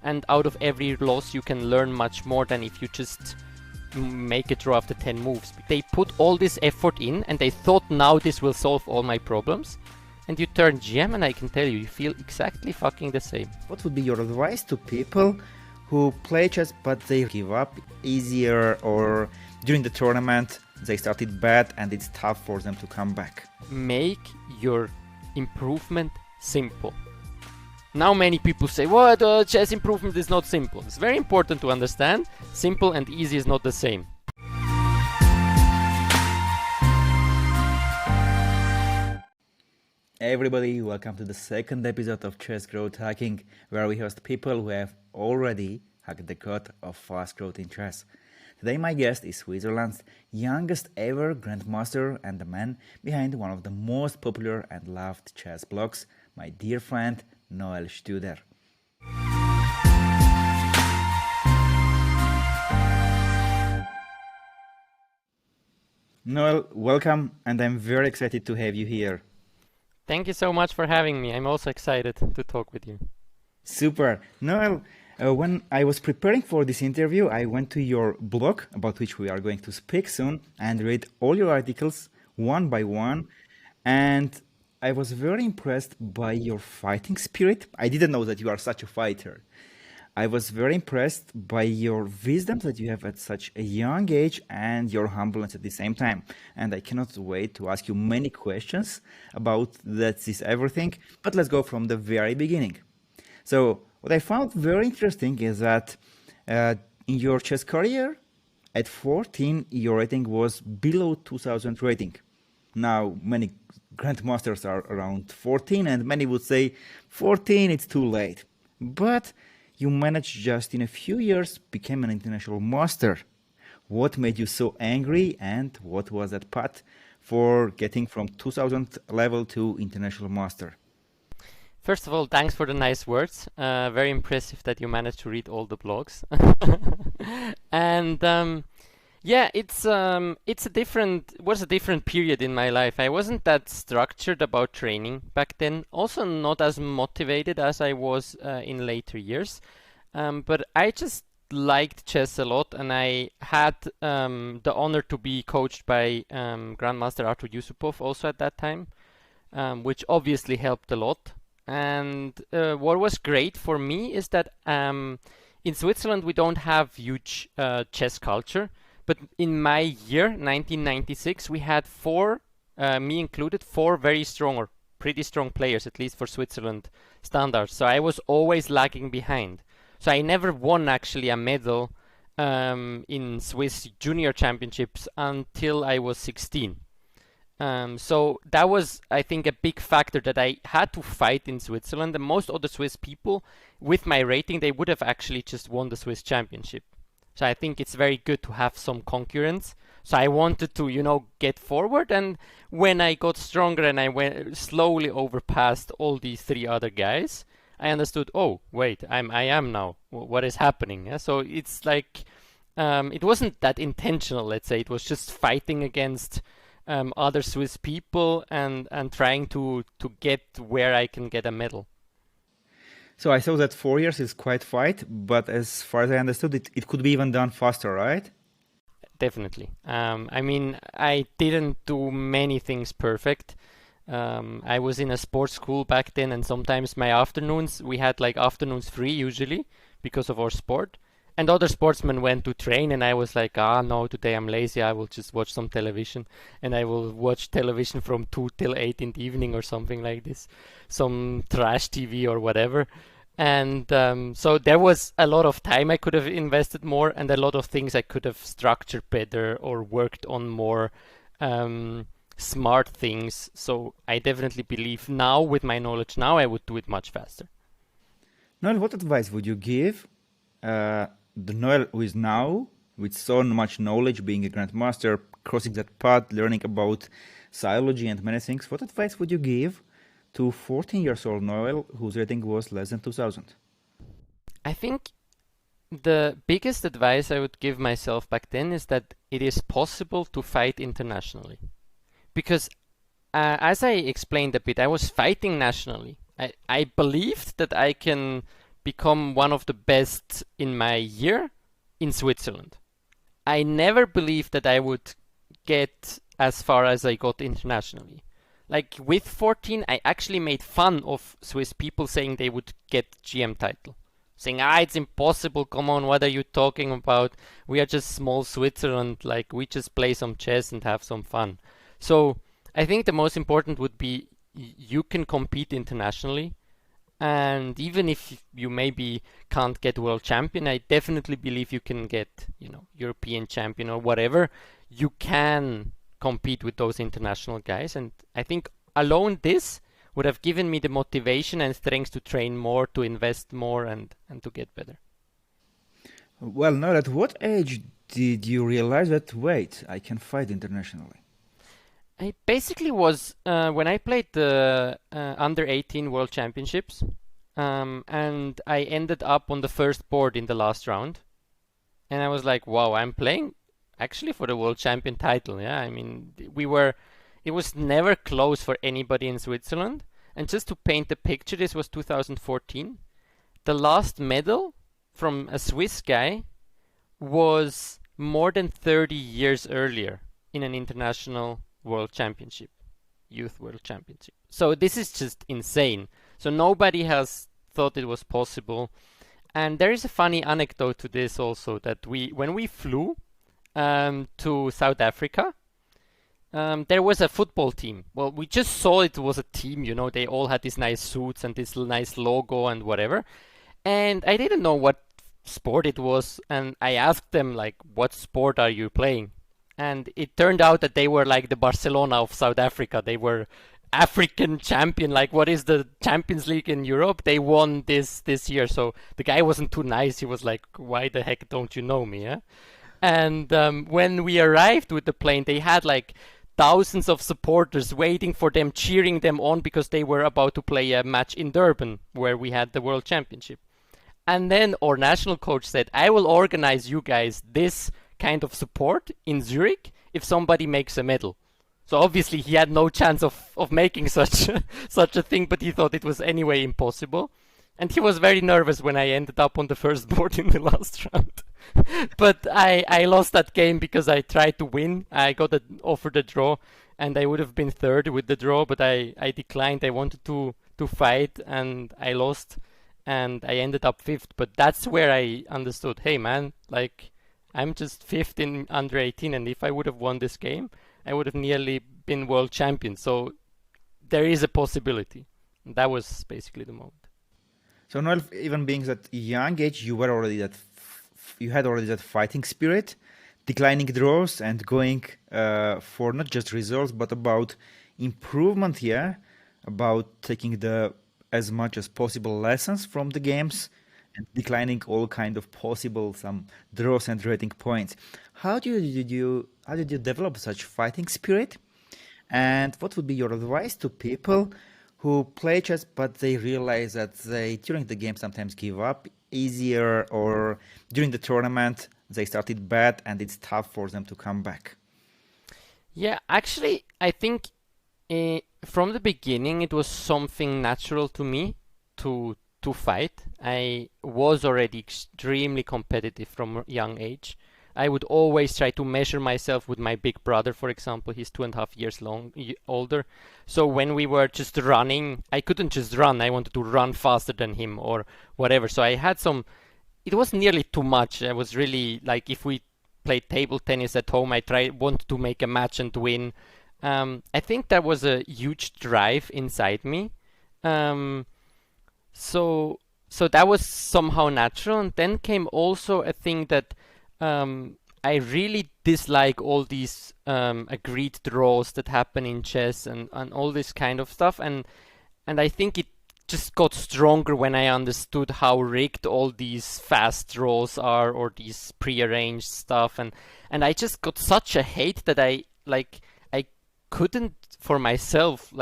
and out of every loss you can learn much more than if you just make a draw after 10 moves. They put all this effort in and they thought now this will solve all my problems, and you turn GM and I can tell you feel exactly fucking the same. What would be your advice to people who play chess but they give up easier, or during the tournament they started bad and it's tough for them to come back? Make your improvement simple. Now many people say, what, chess improvement is not simple. It's very important to understand. Simple and easy is not the same. Hey everybody, welcome to the second episode of Chess Growth Hacking, where we host people who have already hacked the code of fast growth in chess. Today my guest is Switzerland's youngest ever Grandmaster and the man behind one of the most popular and loved chess blogs, my dear friend Noël Studer. Noël, welcome, and I'm very excited to have you here. Thank you so much for having me. I'm also excited to talk with you. Super. Noël, when I was preparing for this interview, I went to your blog, about which we are going to speak soon, and read all your articles one by one, and I was very impressed by your fighting spirit. I didn't know that you are such a fighter. I was very impressed by your wisdom that you have at such a young age and your humbleness at the same time. And I cannot wait to ask you many questions about this everything. But let's go from the very beginning. So what I found very interesting is that in your chess career, at 14, your rating was below 2000 rating. Now, many grandmasters are around 14, and many would say 14, it's too late. But you managed just in a few years became an international master. What made you so angry, and what was that path for getting from 2000 level to international master? First of all, thanks for the nice words. Very impressive that you managed to read all the blogs. And yeah, it was a different period in my life. I wasn't that structured about training back then. Also not as motivated as I was in later years. But I just liked chess a lot, and I had the honor to be coached by Grandmaster Artur Yusupov also at that time, which obviously helped a lot. And what was great for me is that in Switzerland we don't have huge chess culture. But in my year, 1996, we had four, me included, four very strong or pretty strong players, at least for Switzerland standards. So I was always lagging behind. So I never won actually a medal in Swiss junior championships until I was 16. So that was, I think, a big factor that I had to fight in Switzerland. And most other Swiss people, with my rating, they would have actually just won the Swiss championship. So I think it's very good to have some concurrence. So I wanted to, get forward. And when I got stronger and I went slowly overpassed all these three other guys, I understood, oh, wait, I am now. What is happening? Yeah? So it's like, it wasn't that intentional, let's say. It was just fighting against other Swiss people and trying to get where I can get a medal. So I saw that 4 years is quite fight, but as far as I understood, it could be even done faster, right? Definitely. I mean, I didn't do many things perfect. I was in a sports school back then, and sometimes my afternoons, we had like afternoons free usually because of our sport. And other sportsmen went to train, and I was like, no, today I'm lazy. I will just watch some television, and I will watch television from 2 till 8 in the evening or something like this, some trash TV or whatever. And so there was a lot of time I could have invested more, and a lot of things I could have structured better or worked on more smart things. So I definitely believe now, with my knowledge now, I would do it much faster. Noël, what advice would you give the Noël who is now, with so much knowledge, being a grandmaster, crossing that path, learning about psychology and many things, what advice would you give to 14 years old Noël whose rating was less than 2000? I think the biggest advice I would give myself back then is that it is possible to fight internationally. Because as I explained a bit, I was fighting nationally. I believed that I can become one of the best in my year in Switzerland. I never believed that I would get as far as I got internationally. Like with 14, I actually made fun of Swiss people saying they would get GM title. Saying, it's impossible, come on, what are you talking about? We are just small Switzerland, like we just play some chess and have some fun. So I think the most important would be you can compete internationally. And even if you maybe can't get world champion, I definitely believe you can get, European champion or whatever. You can compete with those international guys. And I think alone this would have given me the motivation and strength to train more, to invest more, and to get better. Well, now at what age did you realize that, wait, I can fight internationally? I basically was when I played the under 18 World Championships, and I ended up on the first board in the last round, and I was like, wow, I'm playing actually for the World Champion title. Yeah, I mean, it was never close for anybody in Switzerland. And just to paint the picture, this was 2014. The last medal from a Swiss guy was more than 30 years earlier in an international World Championship, Youth World Championship. So this is just insane. So nobody has thought it was possible. And there is a funny anecdote to this also, that when we flew to South Africa, there was a football team. Well, we just saw it was a team, they all had these nice suits and this nice logo and whatever. And I didn't know what sport it was. And I asked them, like, what sport are you playing? And it turned out that they were like the Barcelona of South Africa. They were African champion. Like, what is the Champions League in Europe? They won this year. So the guy wasn't too nice. He was like, why the heck don't you know me? Yeah? And when we arrived with the plane, they had like thousands of supporters waiting for them, cheering them on because they were about to play a match in Durban where we had the World Championship. And then our national coach said, I will organize you guys this kind of support in Zurich if somebody makes a medal. So obviously he had no chance of making such a thing, but he thought it was anyway impossible. And he was very nervous when I ended up on the first board in the last round. But I lost that game because I tried to win. I got offered a draw, and I would have been third with the draw, but I declined. I wanted to fight, and I lost, and I ended up fifth. But that's where I understood, hey man, like, I'm just fifth in under 18, and if I would have won this game, I would have nearly been world champion. So there is a possibility. That was basically the moment. So Noel, even being that young age, you had already that fighting spirit, declining draws and going for not just results but about improvement. Yeah, about taking the as much as possible lessons from the games and declining all kind of possible some draws and rating points. How did you develop such fighting spirit? And what would be your advice to people who play chess but they realize that they during the game sometimes give up easier, or during the tournament they started bad and it's tough for them to come back? Yeah, actually, I think from the beginning it was something natural to me to fight. I was already extremely competitive from a young age. I would always try to measure myself with my big brother, for example. He's 2.5 years older. So when we were just running, I couldn't just run. I wanted to run faster than him or whatever. So I had it was nearly too much. I was really like, if we played table tennis at home, wanted to make a match and win. I think that was a huge drive inside me. So that was somehow natural. And then came also a thing that I really dislike all these agreed draws that happen in chess and all this kind of stuff. And I think it just got stronger when I understood how rigged all these fast draws are, or these prearranged stuff. And I just got such a hate that I couldn't for myself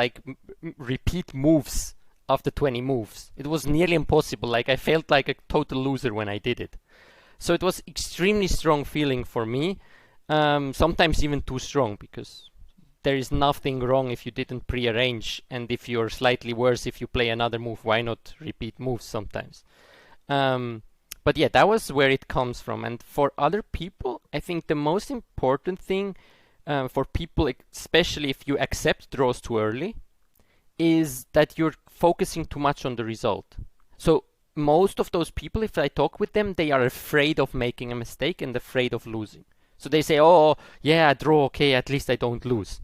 repeat moves after 20 moves. It was nearly impossible. Like, I felt like a total loser when I did it. So it was extremely strong feeling for me, sometimes even too strong, because there is nothing wrong if you didn't prearrange, and if you're slightly worse if you play another move, why not repeat moves sometimes? But yeah, that was where it comes from. And for other people, I think the most important thing for people, especially if you accept draws too early, is that you're focusing too much on the result. So most of those people, if I talk with them, they are afraid of making a mistake and afraid of losing. So they say, "Oh, yeah, I draw. Okay, at least I don't lose."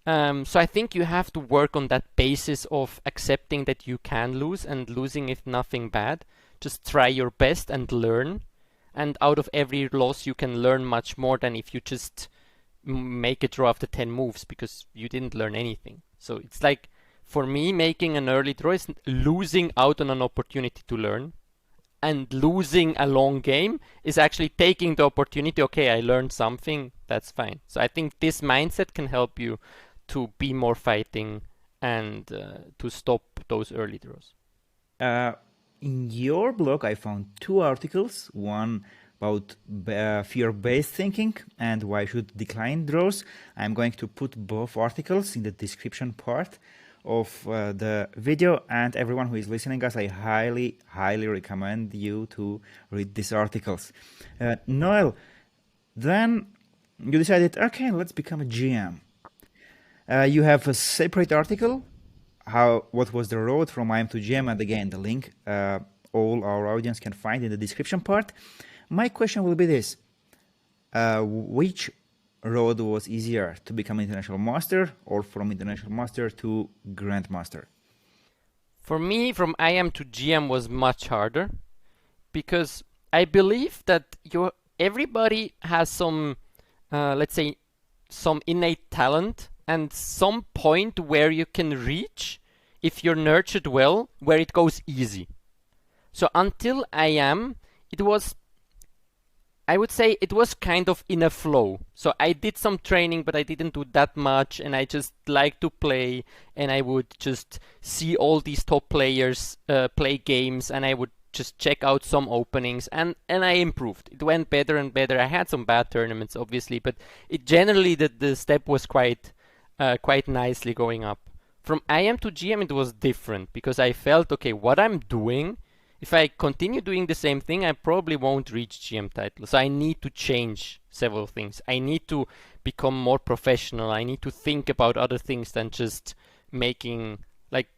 So I think you have to work on that basis of accepting that you can lose, and losing is nothing bad. Just try your best and learn. And out of every loss, you can learn much more than if you just make a draw after 10 moves because you didn't learn anything. So it's like, for me, making an early draw is losing out on an opportunity to learn. And losing a long game is actually taking the opportunity. Okay, I learned something, that's fine. So I think this mindset can help you to be more fighting and to stop those early draws. Uh, in your blog, I found two articles. One about fear-based thinking and why I should decline draws. I'm going to put both articles in the description part of the video, and everyone who is listening us, I highly recommend you to read these articles. Noel, then you decided, okay, let's become a GM. You have a separate article, what was the road from IM to GM, and again the link all our audience can find in the description part. My question will be this: which road was easier, to become international master or from international master to grandmaster? For me, from IM to GM was much harder because I believe that everybody has some, let's say, some innate talent and some point where you can reach if you're nurtured well, where it goes easy. So until IM, I would say it was kind of in a flow. So I did some training, but I didn't do that much, and I just liked to play, and I would just see all these top players play games, and I would just check out some openings, and I improved. It went better and better. I had some bad tournaments, obviously, but it generally the step was quite nicely going up. From IM to GM, it was different because I felt, okay, what I'm doing, if I continue doing the same thing, I probably won't reach GM title. So I need to change several things. I need to become more professional. I need to think about other things than just making, like,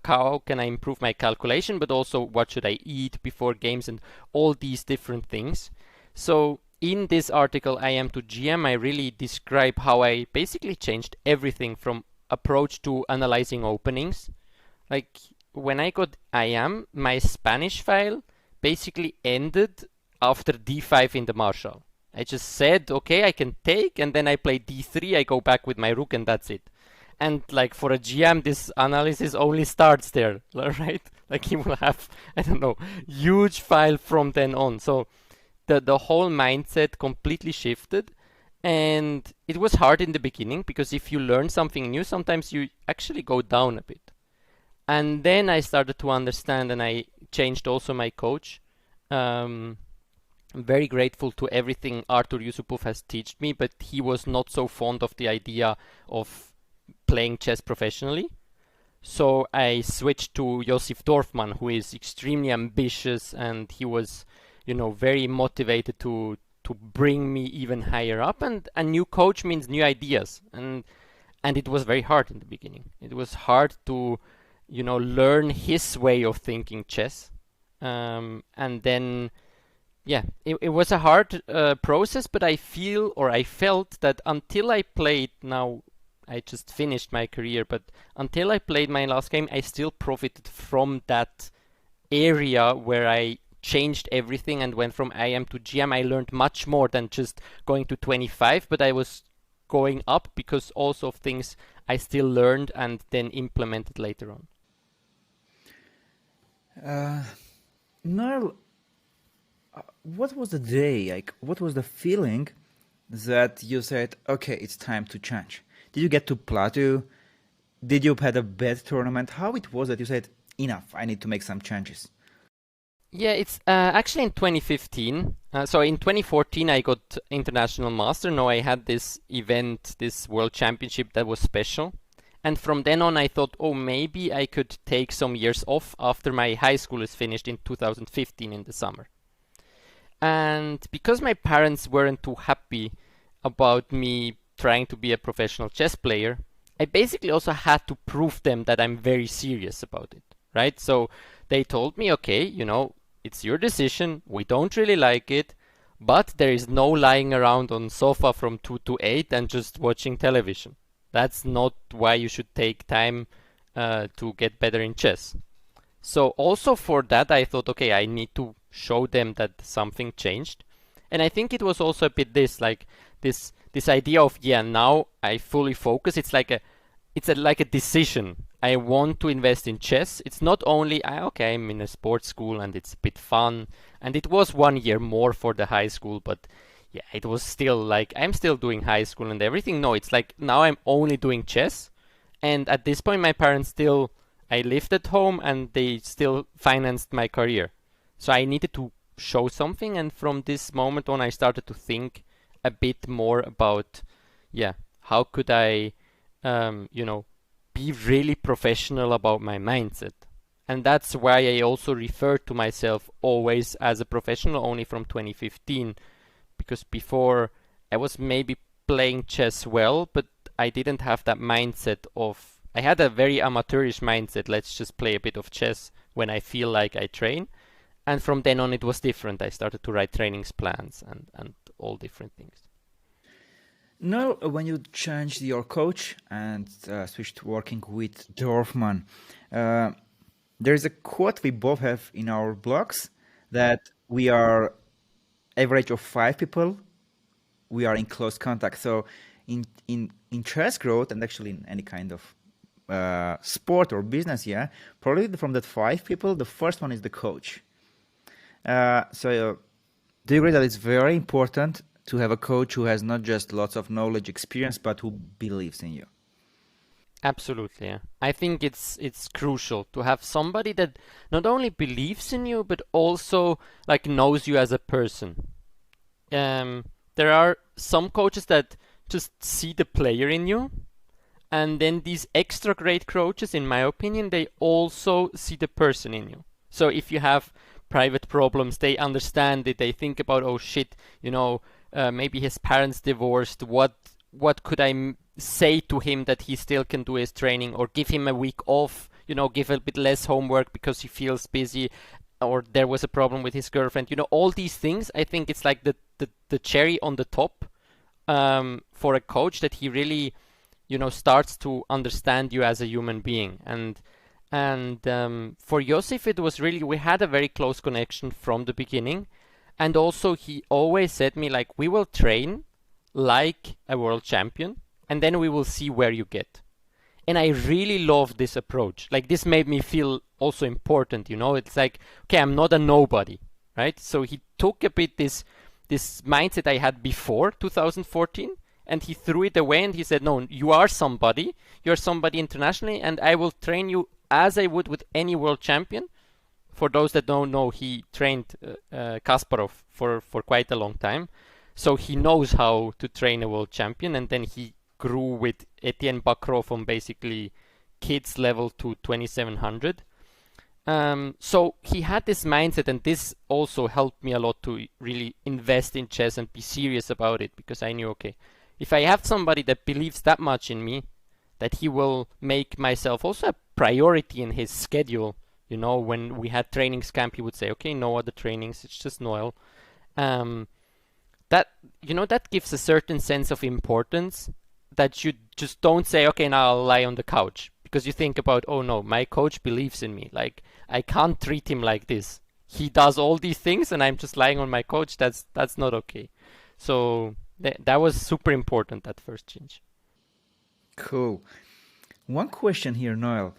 how can I improve my calculation, but also what should I eat before games and all these different things. So in this article, IM to GM, I really describe how I basically changed everything from approach to analyzing openings. Like, when I got IM, my Spanish file basically ended after d5 in the Marshall. I just said, okay, I can take, and then I play d3, I go back with my rook, and that's it. And like for a GM, this analysis only starts there, right? Like he will have, I don't know, huge file from then on. So the whole mindset completely shifted. And it was hard in the beginning because if you learn something new, sometimes you actually go down a bit. And then I started to understand, and I changed also my coach. I'm very grateful to everything Artur Yusupov has taught me, but he was not so fond of the idea of playing chess professionally. So I switched to Josef Dorfman, who is extremely ambitious, and he was, very motivated to bring me even higher up. And a new coach means new ideas, and it was very hard in the beginning. It was hard to learn his way of thinking chess. And then, yeah, it was a hard process, but I felt that until I played, now I just finished my career, but until I played my last game, I still profited from that area where I changed everything and went from IM to GM. I learned much more than just going to 25, but I was going up because also of things I still learned and then implemented later on. Noel, what was the day, like, what was the feeling that you said, okay, it's time to change? Did you get to plateau? Did you had a bad tournament? How it was that you said, enough, I need to make some changes? Yeah, it's actually in 2015. So in 2014, I got International Master. No, I had this event, this World Championship that was special. And from then on, I thought, oh, maybe I could take some years off after my high school is finished in 2015 in the summer. And because my parents weren't too happy about me trying to be a professional chess player, I basically also had to prove them that I'm very serious about it, right? So they told me, okay, it's your decision. We don't really like it, but there is no lying around on sofa from 2 to 8 and just watching television. That's not why you should take time to get better in chess. So also for that, I thought, okay, I need to show them that something changed. And I think it was also a bit this idea of, yeah, now I fully focus. Like a decision. I want to invest in chess. It's not only, okay, I'm in a sports school and it's a bit fun. And it was 1 year more for the high school, but yeah, it was still like, I'm still doing high school and everything. No, it's like now I'm only doing chess. And at this point, my parents still, I lived at home and they still financed my career. So I needed to show something. And from this moment on, I started to think a bit more about, yeah, how could I, be really professional about my mindset. And that's why I also refer to myself always as a professional only from 2015, because before I was maybe playing chess well, but I didn't have that mindset of, I had a very amateurish mindset, let's just play a bit of chess when I feel like I train. And from then on it was different. I started to write trainings plans and all different things. Now, when you changed your coach and switched to working with Dorfman, there's a quote we both have in our blogs that we are average of 5 people. We are in close contact. So in chess growth and actually in any kind of sport or business, yeah, probably from that 5 people, the first one is the coach. So do you agree that it's very important to have a coach who has not just lots of knowledge, experience, but who believes in you? Absolutely, yeah. I think it's crucial to have somebody that not only believes in you, but also like knows you as a person. There are some coaches that just see the player in you, and then these extra great coaches, in my opinion, they also see the person in you. So if you have private problems, they understand it. They think about, oh shit, maybe his parents divorced. What could I say to him that he still can do his training, or give him a week off? Give a bit less homework because he feels busy, or there was a problem with his girlfriend. All these things. I think it's like the cherry on the top for a coach, that he really starts to understand you as a human being. And for Josif, it was really, we had a very close connection from the beginning. And also he always said me, like, we will train like a world champion and then we will see where you get. And I really love this approach. Like, this made me feel also important, It's like, okay, I'm not a nobody, right? So he took a bit this mindset I had before 2014, and he threw it away and he said, no, you are somebody. You're somebody internationally, and I will train you as I would with any world champion. For those that don't know, he trained Kasparov for quite a long time. So he knows how to train a world champion, and then he grew with Etienne Bacro from basically kids level to 2700. So he had this mindset, and this also helped me a lot to really invest in chess and be serious about it, because I knew, okay, if I have somebody that believes that much in me, that he will make myself also a priority in his schedule. When we had trainings camp, he would say, okay, no other trainings, it's just Noël. That gives a certain sense of importance, that you just don't say, okay, now I'll lie on the couch, because you think about, oh no, my coach believes in me. Like, I can't treat him like this. He does all these things and I'm just lying on my couch. That's not okay. So that was super important, that first change. Cool. One question here, Noël.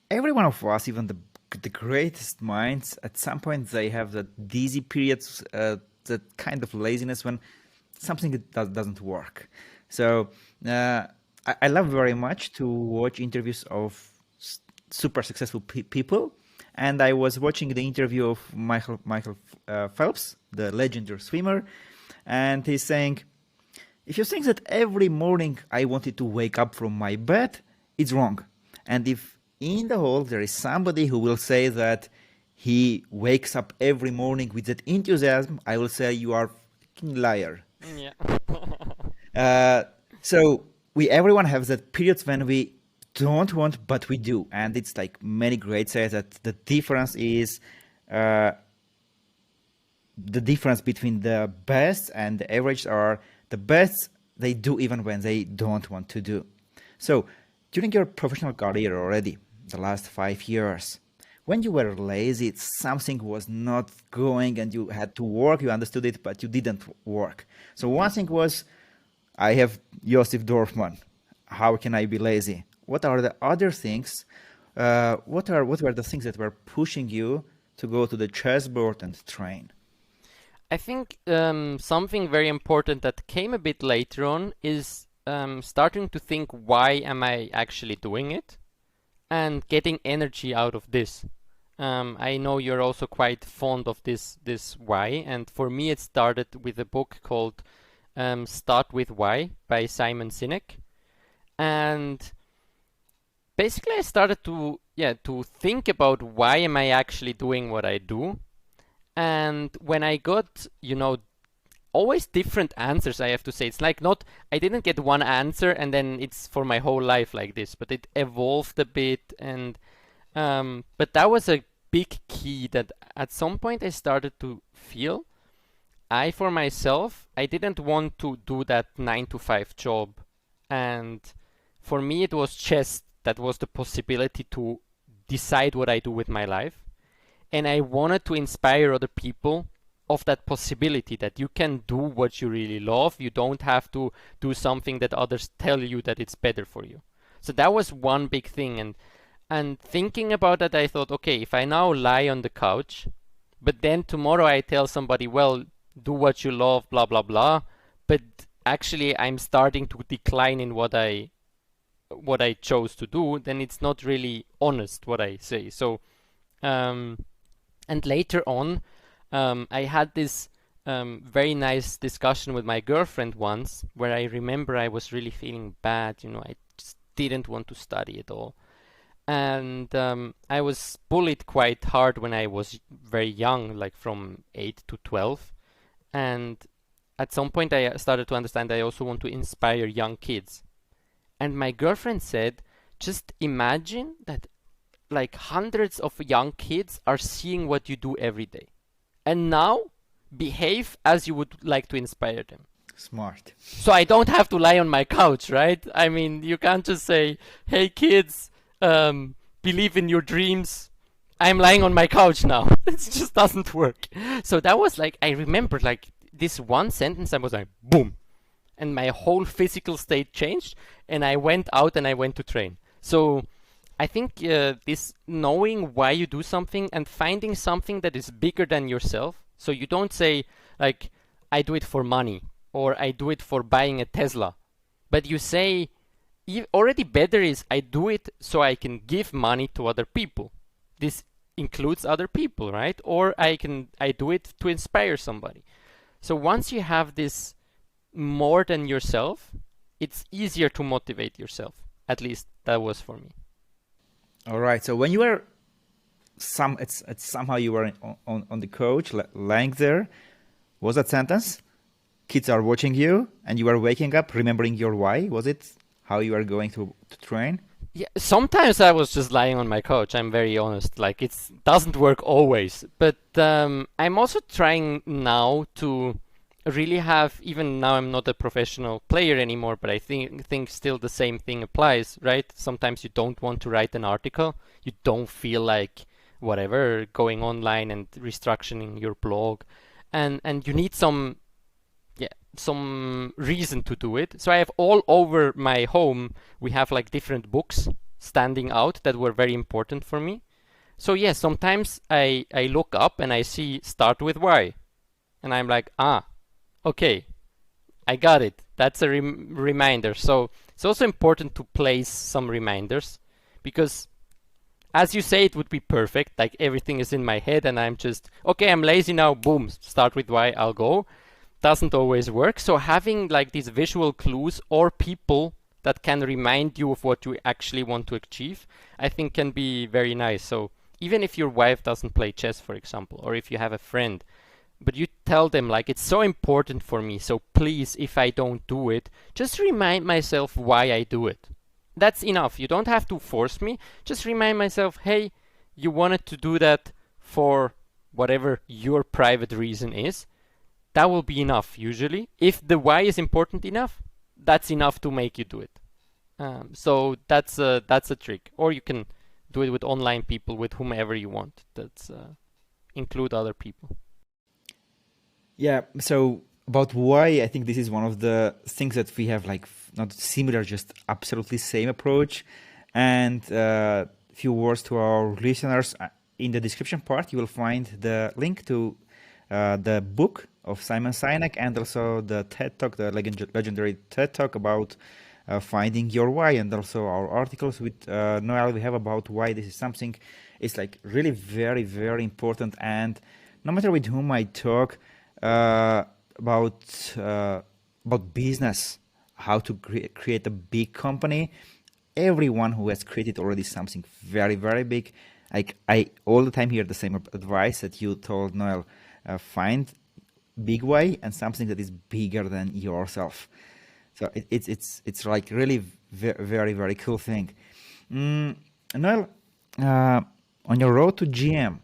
Every one of us, even the greatest minds, at some point they have that dizzy periods, that kind of laziness when something doesn't work. So I love very much to watch interviews of super successful people. And I was watching the interview of Michael Phelps, the legendary swimmer, and he's saying, If you think that every morning I wanted to wake up from my bed, it's wrong. And if in the whole there is somebody who will say that he wakes up every morning with that enthusiasm, I will say you are fucking liar. Yeah. Uh, so we everyone has that periods when we don't want, but we do, and it's like many great say that the difference is uh, the difference between the best and the average are the best they do even when they don't want to do. So during your professional career already, the last 5 years, when you were lazy, something was not going and you had to work, you understood it, but you didn't work. So one thing was, I have Josef Dorfman. How can I be lazy? What are the other things? What were the things that were pushing you to go to the chessboard and train? I think something very important that came a bit later on is starting to think, why am I actually doing it? And getting energy out of this. I know you're also quite fond of this why, and for me it started with a book called Start with Why by Simon Sinek. And basically I started to think about, why am I actually doing what I do? And when I got, always different answers, I have to say. It's like, not, I didn't get one answer and then it's for my whole life like this, but it evolved a bit. And but that was a big key, that at some point I started to feel, for myself, I didn't want to do that 9 to 5 job. And for me, it was chess that was the possibility to decide what I do with my life. And I wanted to inspire other people of that possibility, that you can do what you really love. You don't have to do something that others tell you that it's better for you. So that was one big thing. And thinking about that, I thought, okay, if I now lie on the couch, but then tomorrow I tell somebody, well, do what you love, blah, blah, blah, but actually I'm starting to decline in what I chose to do, then it's not really honest what I say. So, and later on, I had this very nice discussion with my girlfriend once, where I remember I was really feeling bad. I just didn't want to study at all. And I was bullied quite hard when I was very young, like from 8 to 12. And at some point I started to understand I also want to inspire young kids. And my girlfriend said, just imagine that like hundreds of young kids are seeing what you do every day. And now behave as you would like to inspire them. Smart. So I don't have to lie on my couch, right? I mean, you can't just say, hey kids, believe in your dreams. I'm lying on my couch now. It just doesn't work. So that was like, I remember like this one sentence, I was like, boom. And my whole physical state changed, and I went out and I went to train. So I think this knowing why you do something and finding something that is bigger than yourself. So you don't say like, I do it for money, or I do it for buying a Tesla, but you say, already better is, I do it so I can give money to other people. This includes other people, right? Or I do it to inspire somebody. So once you have this more than yourself, it's easier to motivate yourself. At least that was for me. All right. So when you were somehow you were on the couch lying there, was that sentence? Kids are watching you, and you are waking up, remembering your why. Was it how you are going to train? Yeah, sometimes I was just lying on my couch. I'm very honest. Like, it doesn't work always. But I'm also trying now to really have, even now I'm not a professional player anymore, but I think still the same thing applies, right? Sometimes you don't want to write an article. You don't feel like whatever, going online and restructuring your blog. And you need some reason to do it. So I have all over my home, we have like different books standing out that were very important for me. So yes, sometimes I look up and I see Start with Why. And I'm like, okay, I got it. That's a reminder. So it's also important to place some reminders, because as you say, it would be perfect. Like everything is in my head and I'm just, okay, I'm lazy now, boom, Start with Why, I'll go. doesn't always work. So having like these visual clues or people that can remind you of what you actually want to achieve, I think can be very nice. So even if your wife doesn't play chess, for example, or if you have a friend, but you tell them like it's so important for me, so please, if I don't do it, just remind myself why I do it. That's enough. You don't have to force me. Just remind myself, hey, you wanted to do that for whatever your private reason is. That will be enough usually. If the why is important enough, that's enough to make you do it. So that's a trick. Or you can do it with online people, with whomever you want. That's include other people. Yeah, so about why, I think this is one of the things that we have like not similar, just absolutely same approach. And few words to our listeners. In the description part, you will find the link to the book of Simon Sinek and also the TED Talk, the legendary TED Talk about finding your why, and also our articles with Noel we have about why this is something. It's like really very, very important. And no matter with whom I talk about business, how to create a big company, everyone who has created already something very, very big, like I all the time hear the same advice that you told Noel, find big why and something that is bigger than yourself. So it's like really very, very cool thing. Noel, on your road to GM,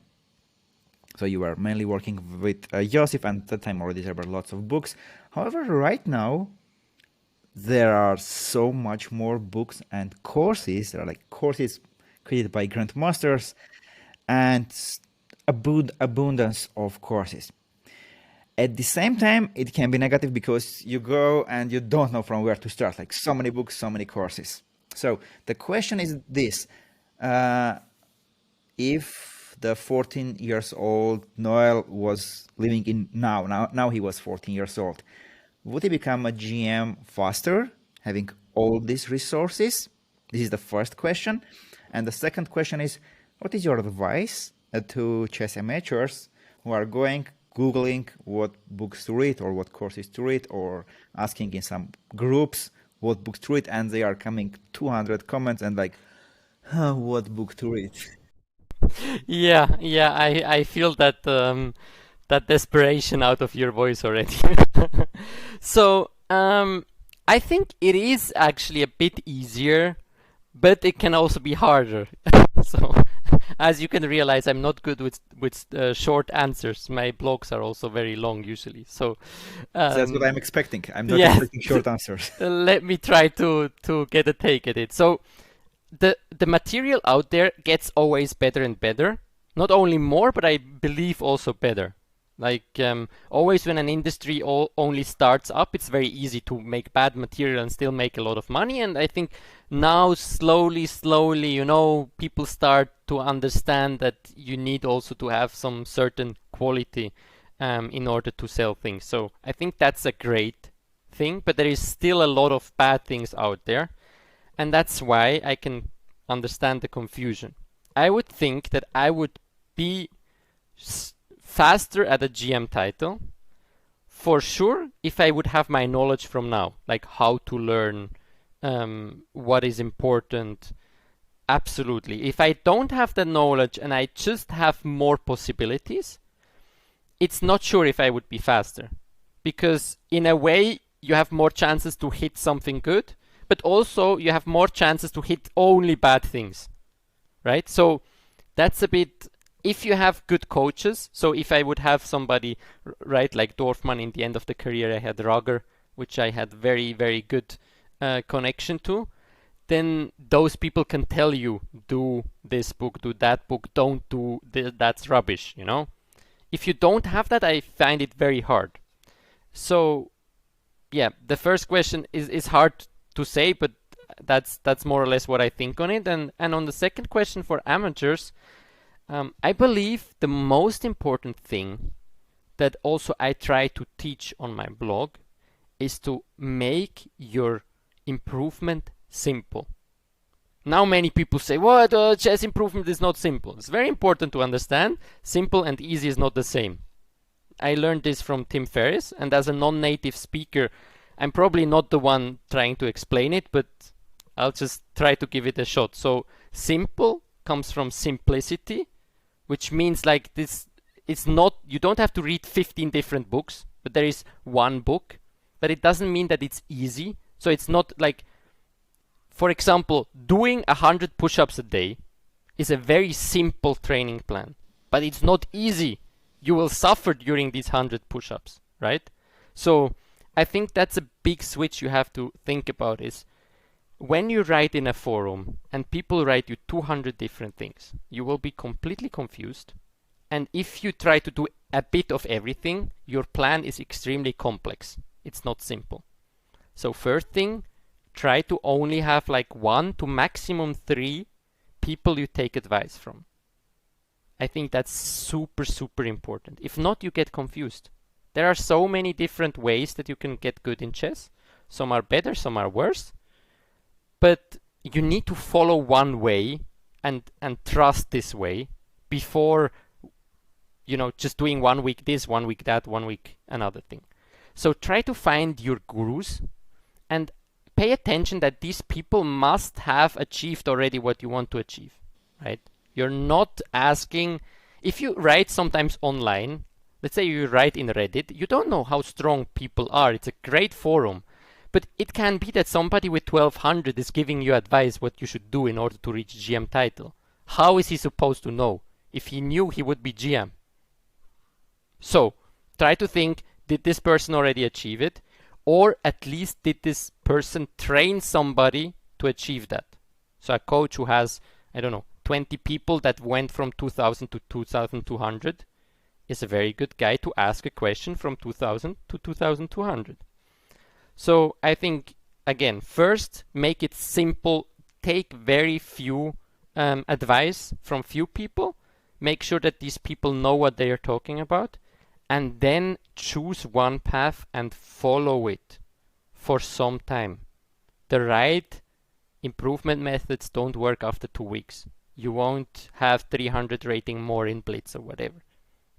so you were mainly working with Joseph, and at that time already there were lots of books. However, right now there are so much more books and courses. There are like courses created by grandmasters and abundance of courses. At the same time, it can be negative because you go and you don't know from where to start. Like so many books, so many courses. So the question is this: if the 14 years old Noel was living in now he was 14 years old, would he become a GM faster, having all these resources? This is the first question. And the second question is, what is your advice to chess amateurs who are Googling what books to read or what courses to read, or asking in some groups what books to read, and they are coming 200 comments and like, what book to read? Yeah, I feel that that desperation out of your voice already. So I think it is actually a bit easier, but it can also be harder. So as you can realize, I'm not good with short answers. My blogs are also very long usually. So That's what I'm expecting. I'm not yeah, expecting short answers. let me try to get a take at it. So the material out there gets always better and better. Not only more, but I believe also better. Like always when an industry only starts up, it's very easy to make bad material and still make a lot of money. And I think now slowly, people start to understand that you need also to have some certain quality in order to sell things. So I think that's a great thing, but there is still a lot of bad things out there. And that's why I can understand the confusion. I would think that I would be faster at a GM title, for sure, if I would have my knowledge from now, like how to learn, what is important. Absolutely. If I don't have the knowledge and I just have more possibilities, it's not sure if I would be faster. Because in a way, you have more chances to hit something good, but also you have more chances to hit only bad things, right? So that's a bit, if you have good coaches, so if I would have somebody, right, like Dorfman in the end of the career, I had Rager, which I had very, very good connection to, then those people can tell you, do this book, do that book, don't do that's rubbish, you know? If you don't have that, I find it very hard. So yeah, the first question is hard to say, but that's more or less what I think on it. And on the second question for amateurs, I believe the most important thing that also I try to teach on my blog is to make your improvement simple. Now many people say, what, chess improvement is not simple. It's very important to understand. Simple and easy is not the same. I learned this from Tim Ferriss, and as a non-native speaker, I'm probably not the one trying to explain it, but I'll just try to give it a shot. So simple comes from simplicity, which means like this, it's not, you don't have to read 15 different books, but there is one book, but it doesn't mean that it's easy. So it's not like, for example, doing 100 push-ups a day is a very simple training plan, but it's not easy. You will suffer during these 100 push-ups, right? So I think that's a big switch you have to think about is when you write in a forum and people write you 200 different things, you will be completely confused. And if you try to do a bit of everything, your plan is extremely complex. It's not simple. So first thing, try to only have like 1 to maximum 3 people you take advice from. I think that's super, super important. If not, you get confused. There are so many different ways that you can get good in chess. Some are better, some are worse. But you need to follow one way and trust this way before, you know, just doing 1 week this, 1 week that, 1 week another thing. So try to find your gurus and pay attention that these people must have achieved already what you want to achieve, right? You're not asking, if you write sometimes online, let's say you write in Reddit, you don't know how strong people are. It's a great forum. But it can be that somebody with 1200 is giving you advice what you should do in order to reach GM title. How is he supposed to know? If he knew, he would be GM. So try to think, did this person already achieve it? Or at least did this person train somebody to achieve that? So a coach who has, I don't know, 20 people that went from 2000 to 2200 is a very good guy to ask a question from 2000 to 2200. So I think, again, first, make it simple. Take very few advice from few people. Make sure that these people know what they are talking about. And then choose one path and follow it for some time. The right improvement methods don't work after 2 weeks. You won't have 300 rating more in Blitz or whatever.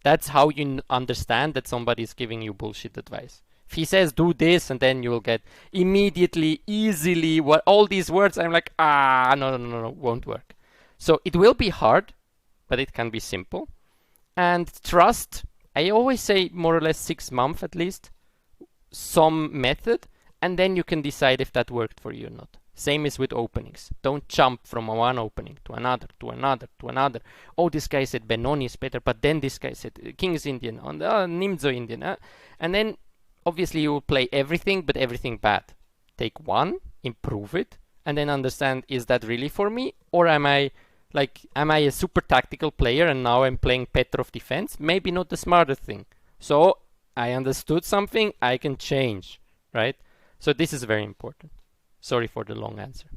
That's how you understand that somebody is giving you bullshit advice. If he says do this, and then you will get immediately, easily, what all these words, I'm like, no, won't work. So it will be hard, but it can be simple. And trust, I always say more or less 6 months at least, some method, and then you can decide if that worked for you or not. Same is with openings. Don't jump from one opening to another, to another, to another. Oh, this guy said Benoni is better, but then this guy said King's Indian, on the Nimzo Indian. And then obviously you will play everything, but everything bad. Take one, improve it, and then understand, is that really for me? Or am I a super tactical player and now I'm playing Petrov defense? Maybe not the smarter thing. So I understood something, I can change, right? So this is very important. Sorry for the long answer.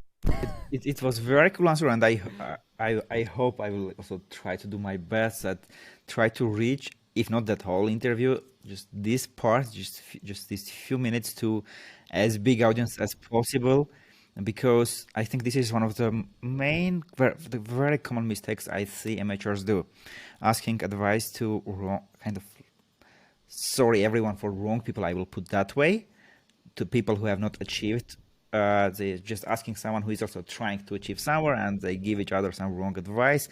It was very cool answer, and I hope I will also try to do my best at try to reach, if not that whole interview, just this part, just these few minutes to as big audience as possible, because I think this is one of the main, the very common mistakes I see amateurs do, asking advice to wrong, kind of, sorry everyone for wrong people, I will put that way, to people who have not achieved. They're just asking someone who is also trying to achieve somewhere, and they give each other some wrong advice,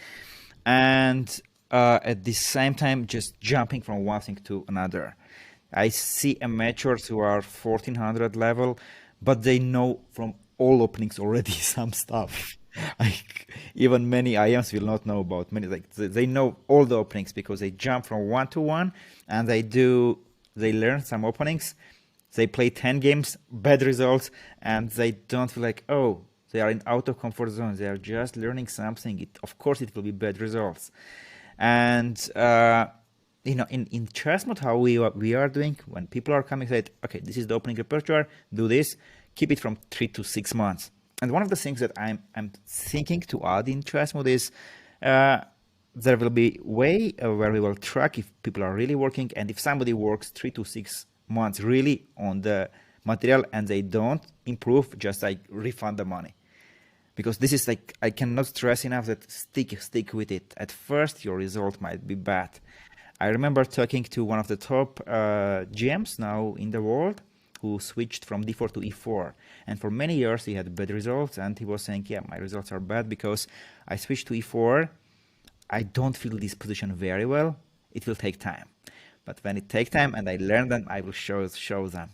and at the same time just jumping from one thing to another. I see amateurs who are 1400 level, but they know from all openings already some stuff. Like even many IMs will not know about many. Like they know all the openings because they jump from one to one, and they learn some openings. They play 10 games, bad results, and they don't feel like, oh, they are out of comfort zone. They are just learning something. Of course, it will be bad results. And in ChessMood, how we are doing, when people are coming, say, okay, this is the opening repertoire, do this, keep it from 3 to 6 months. And one of the things that I'm thinking to add in ChessMood is there will be a way where we will track if people are really working, and if somebody works 3 to 6 months really on the material and they don't improve, just like refund the money. Because this is like, I cannot stress enough that stick with it. At first your result might be bad, I remember talking to one of the top GMs now in the world who switched from d4 to e4. And for many years he had bad results, and he was saying, yeah, my results are bad because I switched to e4. I don't feel this position very well. It will take time. But when it takes time and I learn them, I will show them.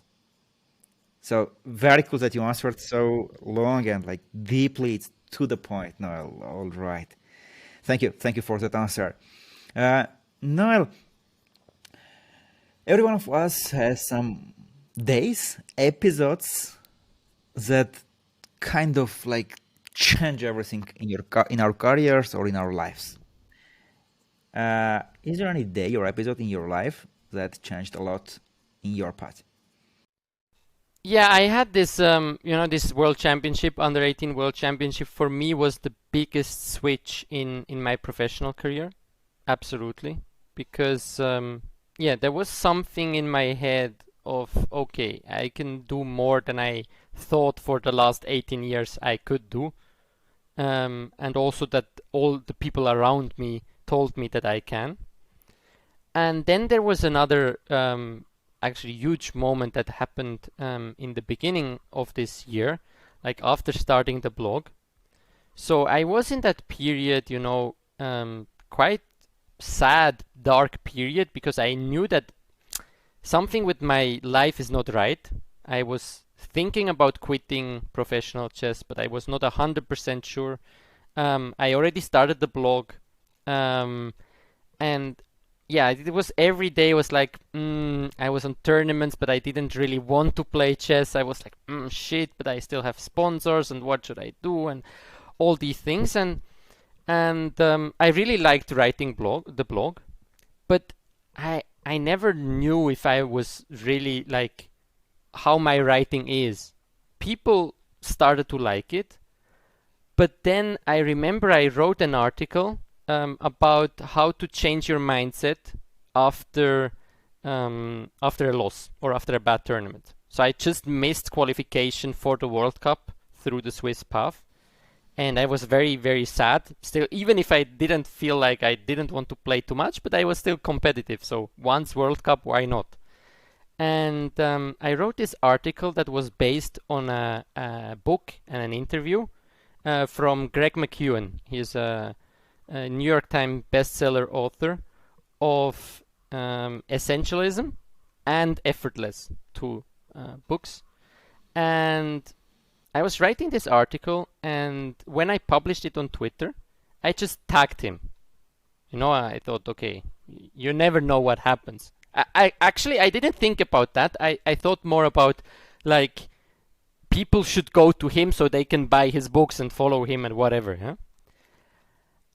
So very cool that you answered so long and like deeply. It's to the point, Noel. All right. Thank you. Thank you for that answer. Noel, every one of us has some days, episodes that kind of like change everything in our careers or in our lives. Is there any day or episode in your life that changed a lot in your path? Yeah, I had this, this World Championship, under 18 World Championship, for me was the biggest switch in my professional career. Absolutely. Because, yeah, there was something in my head of, okay, I can do more than I thought for the last 18 years I could do. And also that all the people around me told me that I can. And then there was another actually huge moment that happened in the beginning of this year, like after starting the blog. So I was in that period, quite sad, dark period, because I knew that something with my life is not right. I was thinking about quitting professional chess, but I was not 100% sure. I already started the blog, and yeah, it was every day was like, I was on tournaments, but I didn't really want to play chess. I was like, shit, but I still have sponsors, and what should I do, and all these things, and I really liked writing the blog, but I never knew if I was really like how my writing is. People started to like it, but then I remember I wrote an article about how to change your mindset after a loss or after a bad tournament. So I just missed qualification for the World Cup through the Swiss path, and I was very, very sad. Still, even if I didn't feel like I didn't want to play too much, but I was still competitive. So once World Cup, why not? And I wrote this article that was based on a book and an interview from Greg McKeown. He's a New York Times bestseller author of Essentialism and Effortless, two books. And I was writing this article, and when I published it on Twitter, I just tagged him. I thought, okay, you never know what happens. I actually I didn't think about that. I thought more about like people should go to him so they can buy his books and follow him and whatever. Huh?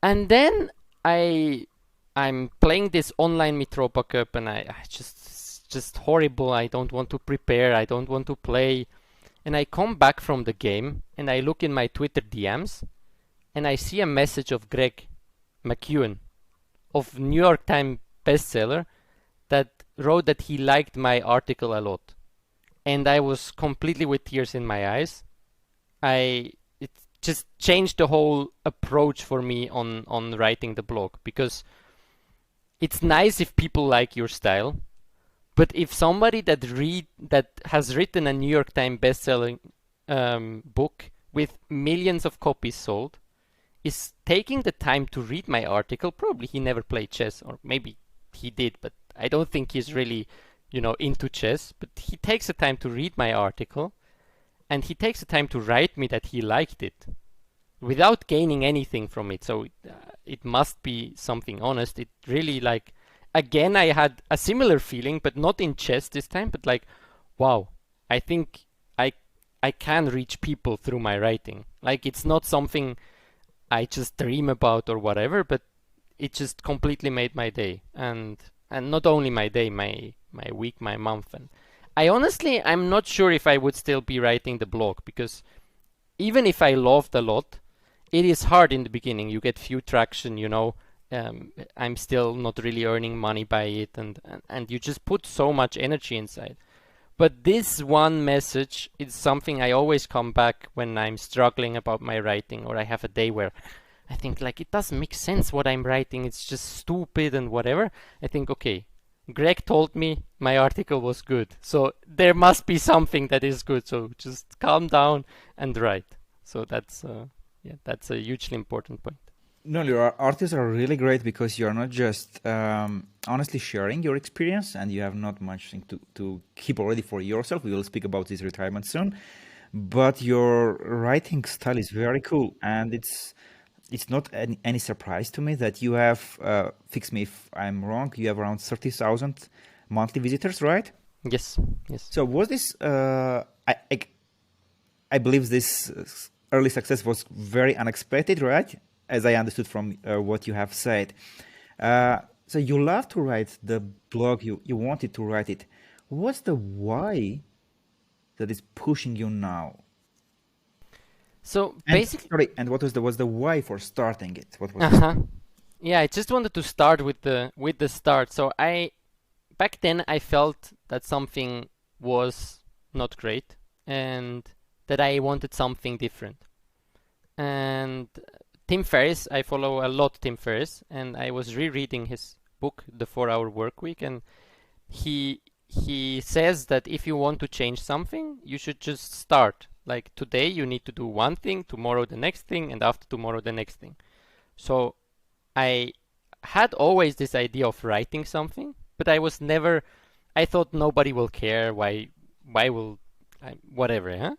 And then I'm playing this online Mitropa Cup, and I just horrible. I don't want to prepare. I don't want to play. And I come back from the game and I look in my Twitter DMs and I see a message of Greg McKeown of New York Times bestseller that wrote that he liked my article a lot. And I was completely with tears in my eyes. It just changed the whole approach for me on writing the blog, because it's nice if people like your style, but if somebody that has written a New York Times best-selling book with millions of copies sold is taking the time to read my article, probably he never played chess, or maybe he did, but I don't think he's really, into chess. But he takes the time to read my article, and he takes the time to write me that he liked it without gaining anything from it. So it must be something honest. It really like. Again, I had a similar feeling, but not in chess this time, but like, wow, I think I can reach people through my writing. Like, it's not something I just dream about or whatever, but it just completely made my day. And not only my day, my week, my month. And I'm not sure if I would still be writing the blog, because even if I loved a lot, it is hard in the beginning. You get few traction, I'm still not really earning money by it, and you just put so much energy inside. But this one message is something I always come back when I'm struggling about my writing, or I have a day where I think like it doesn't make sense what I'm writing. It's just stupid and whatever. I think, okay, Greg told me my article was good, so there must be something that is good. So just calm down and write. So that's a hugely important point. No, your articles are really great because you are not just honestly sharing your experience, and you have not much thing to keep already for yourself. We will speak about this retirement soon, but your writing style is very cool, and it's not any surprise to me that you have, fix me if I'm wrong, you have around 30,000 monthly visitors, right? Yes, yes. So was this, I believe this early success was very unexpected, right? As I understood from what you have said. So you love to write the blog, you wanted to write it. What's the why that is pushing you now? So And basically, sorry, and what was the why for starting it? What was uh-huh. Yeah, I just wanted to start with the start. So back then I felt that something was not great and that I wanted something different. And Tim Ferriss, I follow a lot Tim Ferriss, and I was rereading his book, The 4-Hour Workweek, and he says that if you want to change something, you should just start. Like today you need to do one thing, tomorrow the next thing, and after tomorrow the next thing. So I had always this idea of writing something, but I thought nobody will care. Why will whatever, huh?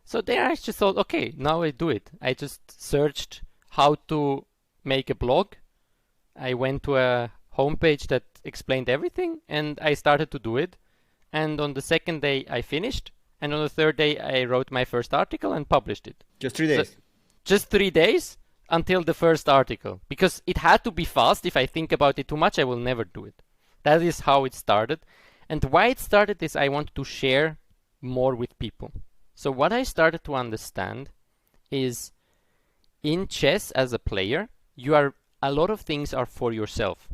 So there I just thought, okay, now I do it. I just searched how to make a blog. I went to a homepage that explained everything and I started to do it. And on the second day I finished. And on the third day I wrote my first article and published it. just 3 days? So just 3 days until the first article. Because it had to be fast. If I think about it too much, I will never do it. That is how it started. And why it started is I wanted to share more with people. So what I started to understand is in chess as a player, a lot of things are for yourself,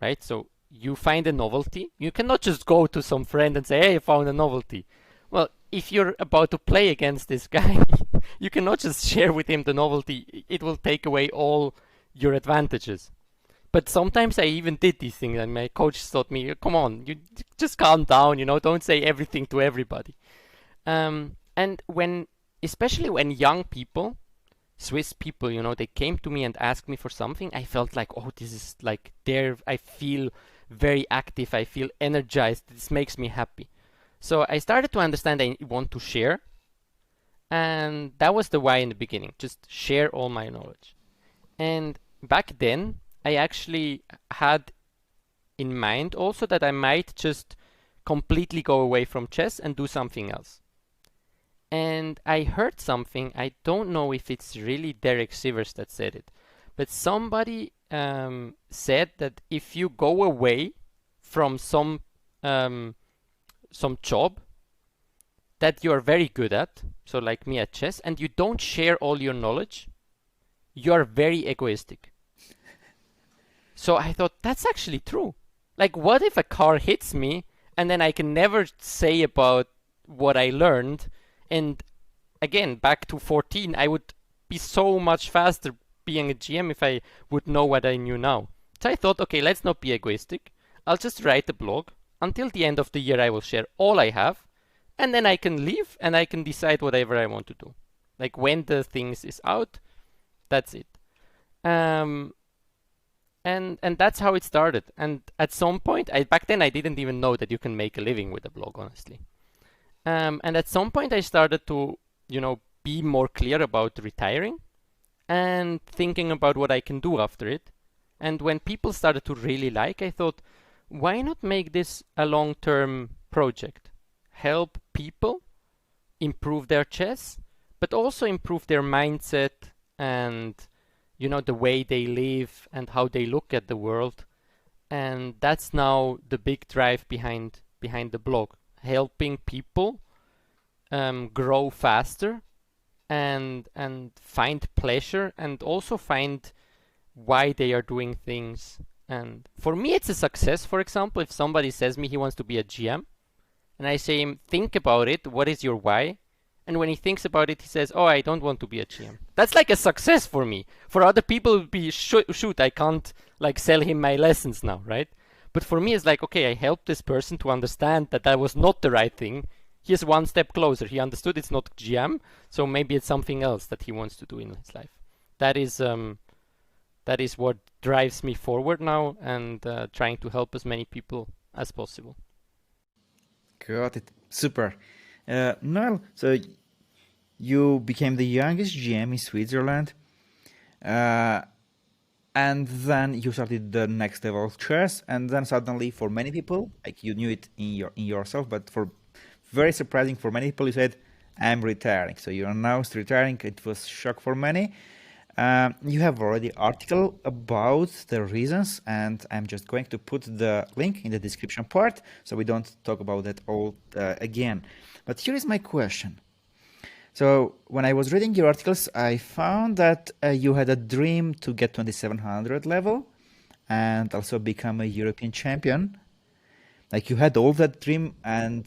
right? So you find a novelty. You cannot just go to some friend and say, "Hey, I found a novelty." Well, if you're about to play against this guy, you cannot just share with him the novelty. It will take away all your advantages. But sometimes I even did these things, and my coach taught me, "Come on, you just calm down. Don't say everything to everybody." And especially when young people, Swiss people, they came to me and asked me for something, I felt like, oh, this is like there. I feel very active. I feel energized. This makes me happy. So I started to understand I want to share. And that was the why in the beginning, just share all my knowledge. And back then, I actually had in mind also that I might just completely go away from chess and do something else. And I heard something, I don't know if it's really Derek Sivers that said it, but somebody said that if you go away from some job that you are very good at, so like me at chess, and you don't share all your knowledge, you are very egoistic. So I thought, that's actually true. Like, what if a car hits me and then I can never say about what I learned? And again, back to 14, I would be so much faster being a GM if I would know what I knew now. So I thought, okay, let's not be egoistic. I'll just write a blog. Until the end of the year, I will share all I have. And then I can leave and I can decide whatever I want to do. Like when the things is out, that's it. And that's how it started. And at some point, back then I didn't even know that you can make a living with a blog, honestly. And at some point I started to, be more clear about retiring and thinking about what I can do after it. And when people started to really I thought, why not make this a long-term project? Help people improve their chess, but also improve their mindset and, the way they live and how they look at the world. And that's now the big drive behind the blog. Helping people grow faster and find pleasure and also find why they are doing things. And for me, it's a success. For example, if somebody says me he wants to be a GM, and I say him, think about it. What is your why? And when he thinks about it, he says, "Oh, I don't want to be a GM." That's like a success for me. For other people, it would be shoot, I can't like sell him my lessons now, right? But for me, it's like, okay, I helped this person to understand that that was not the right thing. He is one step closer. He understood it's not GM, so maybe it's something else that he wants to do in his life. That is what drives me forward now, and trying to help as many people as possible. Got it. Super. Noel, so you became the youngest GM in Switzerland, and then you started the next level of chess, and then suddenly, for many people, like you knew it in yourself, but for very surprising for many people, you said, "I'm retiring." So you announced retiring. It was shock for many. You have already article about the reasons, and I'm just going to put the link in the description part, so we don't talk about that all again. But here is my question. So when I was reading your articles, I found that you had a dream to get 2700 level and also become a European champion. Like you had all that dream, and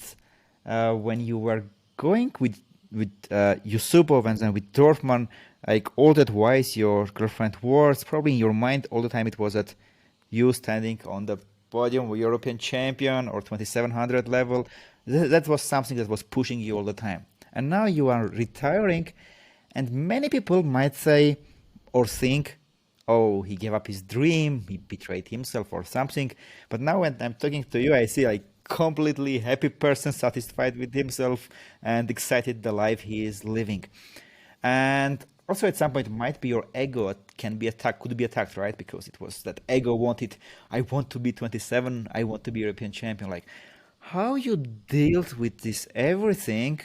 when you were going with Yusupov and then with Dorfman, like all that wise your girlfriend was, probably in your mind all the time it was that you standing on the podium with European champion or 2700 level. That was something that was pushing you all the time. And now you are retiring, and many people might say or think, oh, he gave up his dream, he betrayed himself or something. But now when I'm talking to you, I see like completely happy person, satisfied with himself and excited the life he is living. And also at some point might be your ego can be attacked, could be attacked, right? Because it was that ego wanted, I want to be 27, I want to be European champion. Like how you dealt with this everything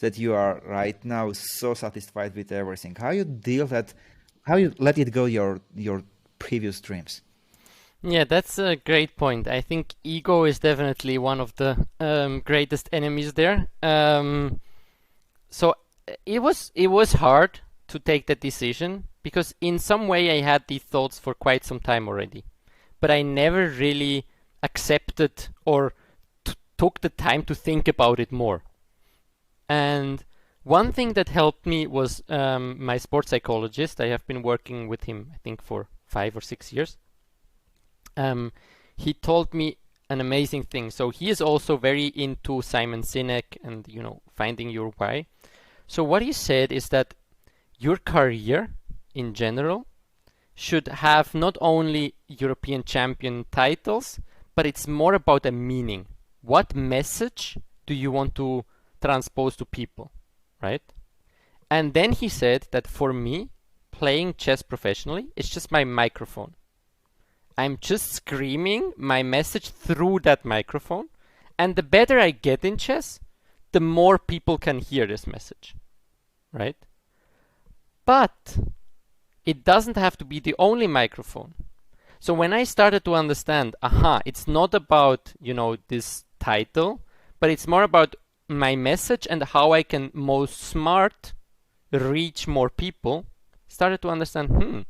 that you are right now so satisfied with everything? How you deal that? How you let it go your previous dreams? Yeah, that's a great point. I think ego is definitely one of the greatest enemies there. So it was hard to take that decision because in some way I had these thoughts for quite some time already, but I never really accepted or took the time to think about it more. And one thing that helped me was my sports psychologist. I have been working with him, I think, for 5 or 6 years. He told me an amazing thing. So he is also very into Simon Sinek and, finding your why. So what he said is that your career in general should have not only European champion titles, but it's more about a meaning. What message do you want to transpose to people, right? And then he said that for me, playing chess professionally is just my microphone. I'm just screaming my message through that microphone, and the better I get in chess, the more people can hear this message, right? But it doesn't have to be the only microphone. So when I started to understand, it's not about, this title, but it's more about my message and how I can most smart reach more people, started to understand,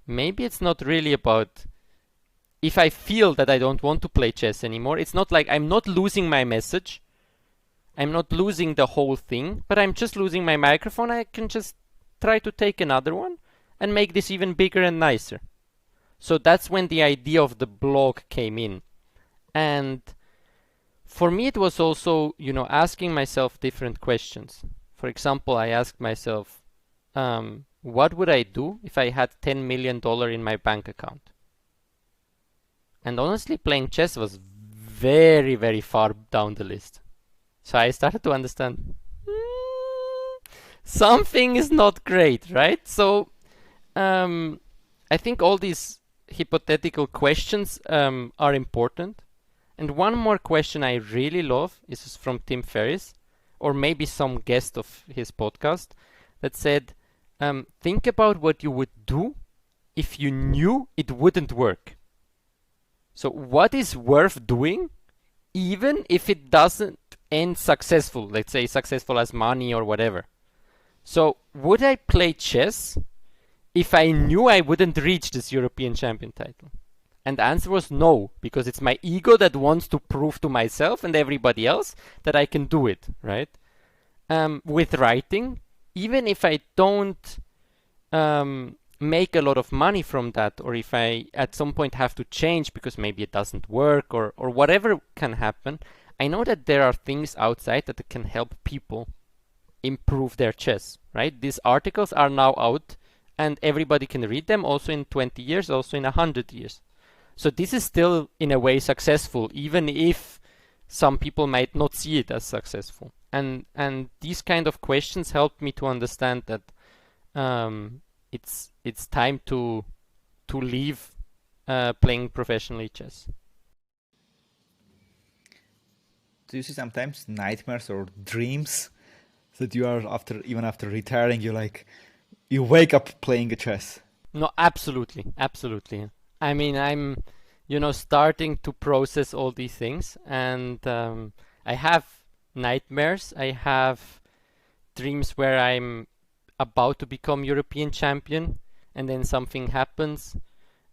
maybe it's not really about if I feel that I don't want to play chess anymore, it's not like I'm not losing my message, I'm not losing the whole thing, but I'm just losing my microphone. I can just try to take another one and make this even bigger and nicer. So that's when the idea of the blog came in. And for me, it was also, asking myself different questions. For example, I asked myself, what would I do if I had $10 million in my bank account? And honestly, playing chess was very, very far down the list. So I started to understand, something is not great, right? So I think all these hypothetical questions are important. And one more question I really love is from Tim Ferriss, or maybe some guest of his podcast, that said, think about what you would do if you knew it wouldn't work. So what is worth doing even if it doesn't end successful, let's say successful as money or whatever. So would I play chess if I knew I wouldn't reach this European champion title? And the answer was no, because it's my ego that wants to prove to myself and everybody else that I can do it, right? with writing, even if I don't make a lot of money from that, or if I at some point have to change because maybe it doesn't work, or whatever can happen, I know that there are things outside that can help people improve their chess, right? These articles are now out and everybody can read them also in 20 years, also in 100 years. So this is still in a way successful, even if some people might not see it as successful. And these kind of questions helped me to understand that it's time to leave playing professionally chess. Do you see sometimes nightmares or dreams that you are after, even after retiring, you wake up playing a chess? No, absolutely, absolutely. I mean, I'm, starting to process all these things, and I have nightmares. I have dreams where I'm about to become European champion, and then something happens.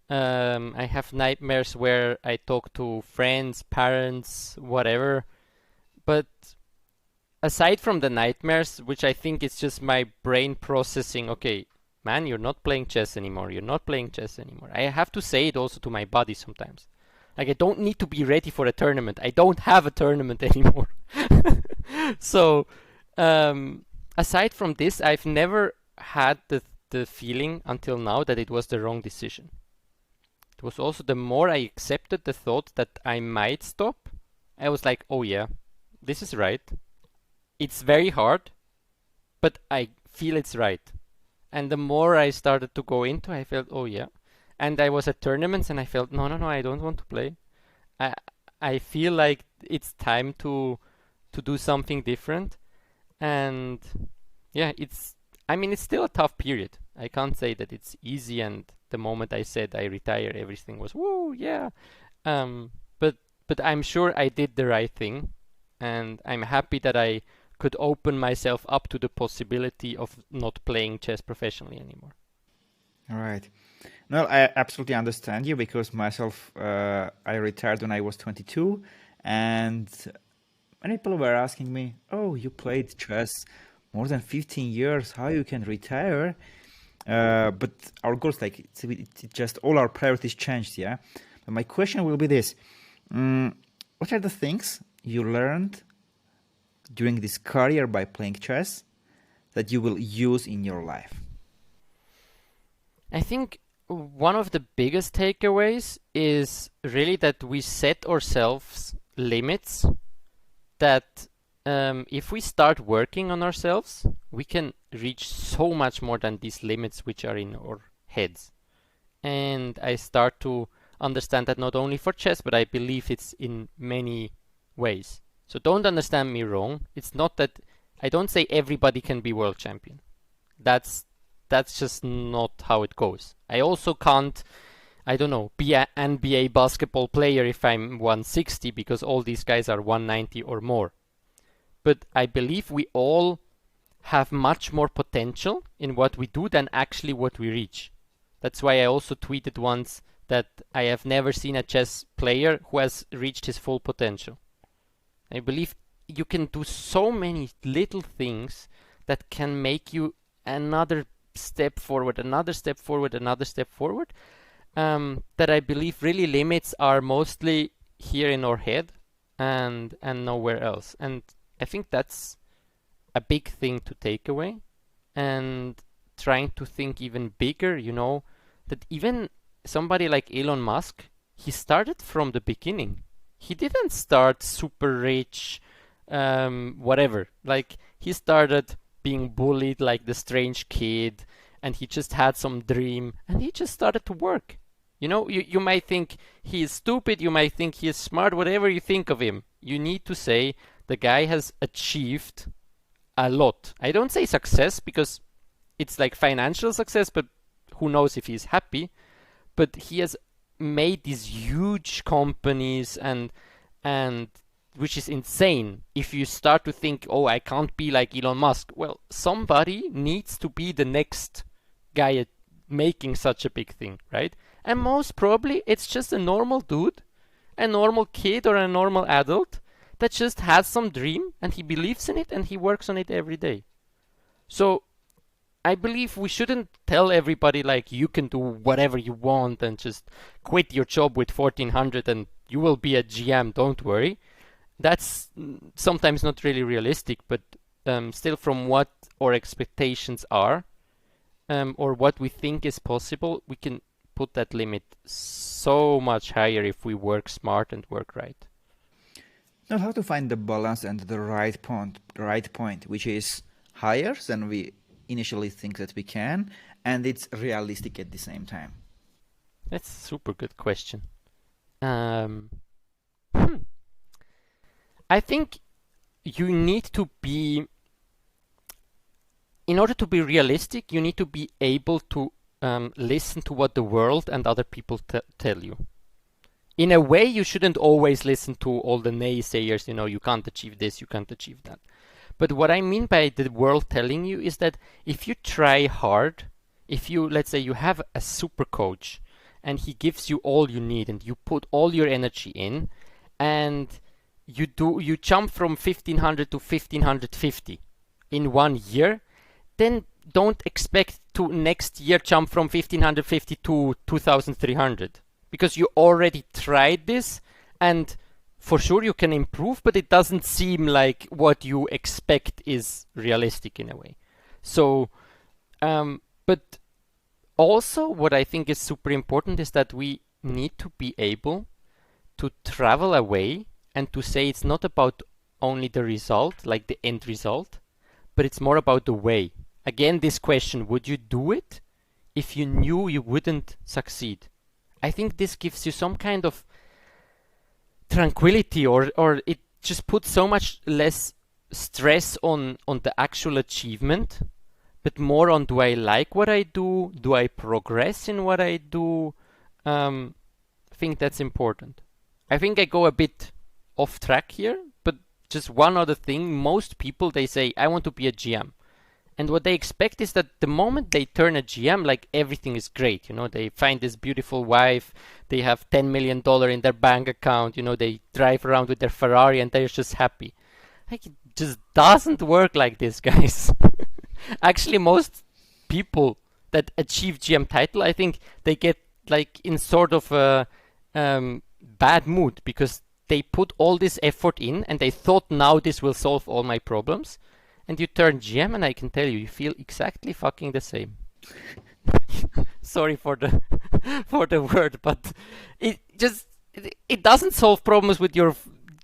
I have nightmares where I talk to friends, parents, whatever. But aside from the nightmares, which I think is just my brain processing, okay, man, you're not playing chess anymore. You're not playing chess anymore. I have to say it also to my body sometimes. Like, I don't need to be ready for a tournament. I don't have a tournament anymore. So, aside from this, I've never had the feeling until now that it was the wrong decision. It was also the more I accepted the thought that I might stop, I was like, oh yeah, this is right. It's very hard, but I feel it's right. And the more I started to go into, I felt, oh yeah. And I was at tournaments and I felt, no, no, no, I don't want to play. I I feel like it's time to do something different. And yeah, I mean, it's still a tough period. I can't say that it's easy. And the moment I said I retire, everything was, woo, yeah. Um, but I'm sure I did the right thing, and I'm happy that I could open myself up to the possibility of not playing chess professionally anymore. All right. No, I absolutely understand you because myself, I retired when I was 22, and many people were asking me, "Oh, you played chess more than 15 years. How you can retire?" But our goals, like it's just all our priorities changed, yeah. But my question will be this: what are the things you learned during this career by playing chess that you will use in your life? I think one of the biggest takeaways is really that we set ourselves limits that if we start working on ourselves, we can reach so much more than these limits which are in our heads. And I start to understand that not only for chess, but I believe it's in many ways. So don't understand me wrong. It's not that I don't say everybody can be world champion. That's that's just not how it goes. I also can't, I don't know, be an NBA basketball player if I'm 160 because all these guys are 190 or more. But I believe we all have much more potential in what we do than actually what we reach. That's why I also tweeted once that I have never seen a chess player who has reached his full potential. I believe you can do so many little things that can make you another step forward, another step forward, another step forward. That I believe really limits are mostly here in our head and nowhere else. And I think that's a big thing to take away. And trying to think even bigger, that even somebody like Elon Musk, he started from the beginning. He didn't start super rich, whatever. Like, he started being bullied like the strange kid, and he just had some dream, and he just started to work. You might think he is stupid, you might think he is smart, whatever you think of him. You need to say the guy has achieved a lot. I don't say success because it's like financial success, but who knows if he's happy. But he has made these huge companies and which is insane. If you start to think, oh, I can't be like Elon Musk, well, somebody needs to be the next guy at making such a big thing, right? And most probably it's just a normal dude, a normal kid or a normal adult that just has some dream and he believes in it and he works on it every day. So I believe we shouldn't tell everybody like you can do whatever you want and just quit your job with 1400 and you will be a GM, don't worry. That's sometimes not really realistic, but still from what our expectations are, or what we think is possible, we can put that limit so much higher if we work smart and work right. Now, how to find the balance and the right point, which is higher than we initially think that we can, and it's realistic at the same time. That's a super good question. Um, hmm. I think you need to be, in order to be realistic, you need to be able to listen to what the world and other people tell you. In a way, you shouldn't always listen to all the naysayers, you can't achieve this, you can't achieve that. But what I mean by the world telling you is that if you try hard, if you, let's say you have a super coach and he gives you all you need and you put all your energy in and you jump from 1500 to 1550 in 1 year, then don't expect to next year jump from 1550 to 2300 because you already tried this, and for sure you can improve, but it doesn't seem like what you expect is realistic in a way. So, but also what I think is super important is that we need to be able to travel away and to say it's not about only the result, like the end result, but it's more about the way. Again, this question, would you do it if you knew you wouldn't succeed? I think this gives you some kind of tranquility, or it just puts so much less stress on the actual achievement, but more on, do I like what I do? Do I progress in what I do? I think that's important. I think I go a bit off track here, but just one other thing. Most people, they say, I want to be a GM. And what they expect is that the moment they turn a GM, like everything is great. They find this beautiful wife, they have $10 million in their bank account, they drive around with their Ferrari and they're just happy. Like, it just doesn't work like this, guys. Actually, most people that achieve GM title, I think they get like in sort of a bad mood because they put all this effort in and they thought now this will solve all my problems. And you turn GM, and I can tell you, you feel exactly fucking the same. Sorry for the for the word, but it doesn't solve problems with your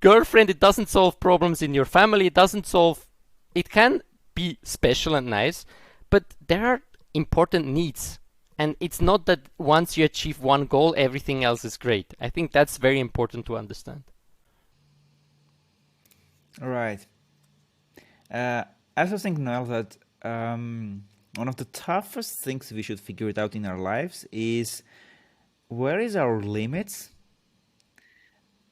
girlfriend. It doesn't solve problems in your family. It doesn't solve. It can be special and nice, but there are important needs, and it's not that once you achieve one goal, everything else is great. I think that's very important to understand. All right. I also think, Noel, that one of the toughest things we should figure it out in our lives is where is our limits,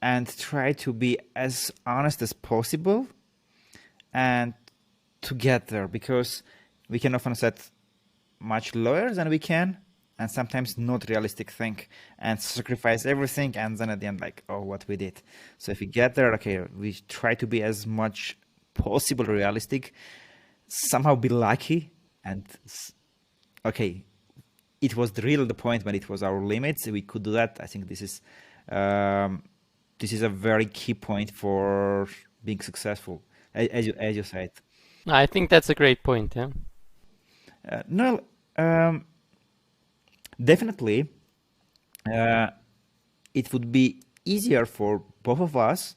and try to be as honest as possible and to get there, because we can often set much lower than we can and sometimes not realistic thing and sacrifice everything, and then at the end like, oh, what we did. So if we get there, okay, we try to be as much possible realistic, somehow be lucky, and okay, it was really the point when it was our limits, we could do that. I think this is a very key point for being successful, as you said. I think that's a great point. Yeah. No, definitely, it would be easier for both of us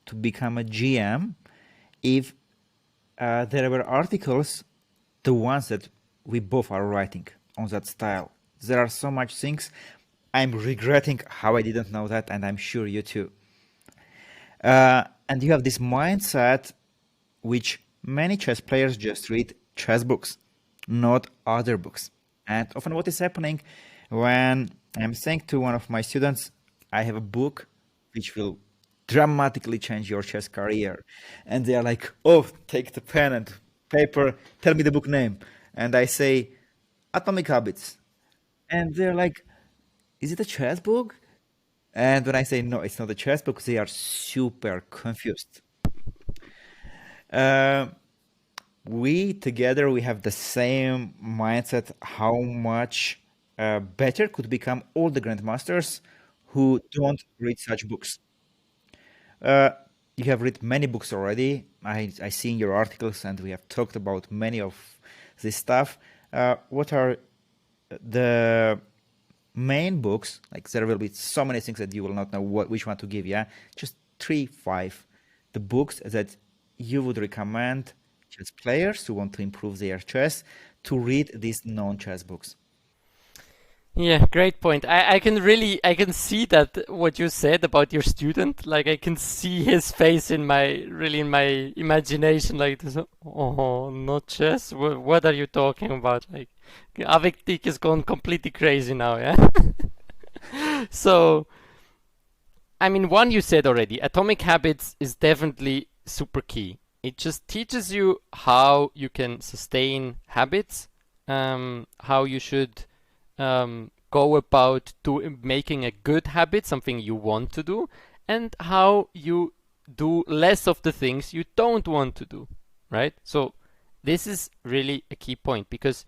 to become a GM if there were articles, the ones that we both are writing on that style. There are so much things I'm regretting how I didn't know that, and I'm sure you too. And you have this mindset, which many chess players just read chess books, not other books. And often what is happening when I'm saying to one of my students, I have a book which will dramatically change your chess career. And they are like, oh, take the pen and paper, tell me the book name. And I say, Atomic Habits. And they're like, is it a chess book? And when I say, no, it's not a chess book, they are super confused. Uh, we together we have the same mindset. How much better could become all the grandmasters who don't read such books. Uh, you have read many books already. I see in your articles, and we have talked about many of this stuff. What are the main books? Like there will be so many things that you will not know which one to give. Yeah, just three, five, the books that you would recommend chess players who want to improve their chess to read these non-chess books. Yeah, great point. I can see that what you said about your student, like I can see his face in my imagination, like this. Oh, not chess. What are you talking about? Like, Avetik is gone completely crazy now, yeah. So, I mean, one you said already, Atomic Habits is definitely super key. It just teaches you how you can sustain habits, how you should go about making a good habit, something you want to do, and how you do less of the things you don't want to do, right? So this is really a key point because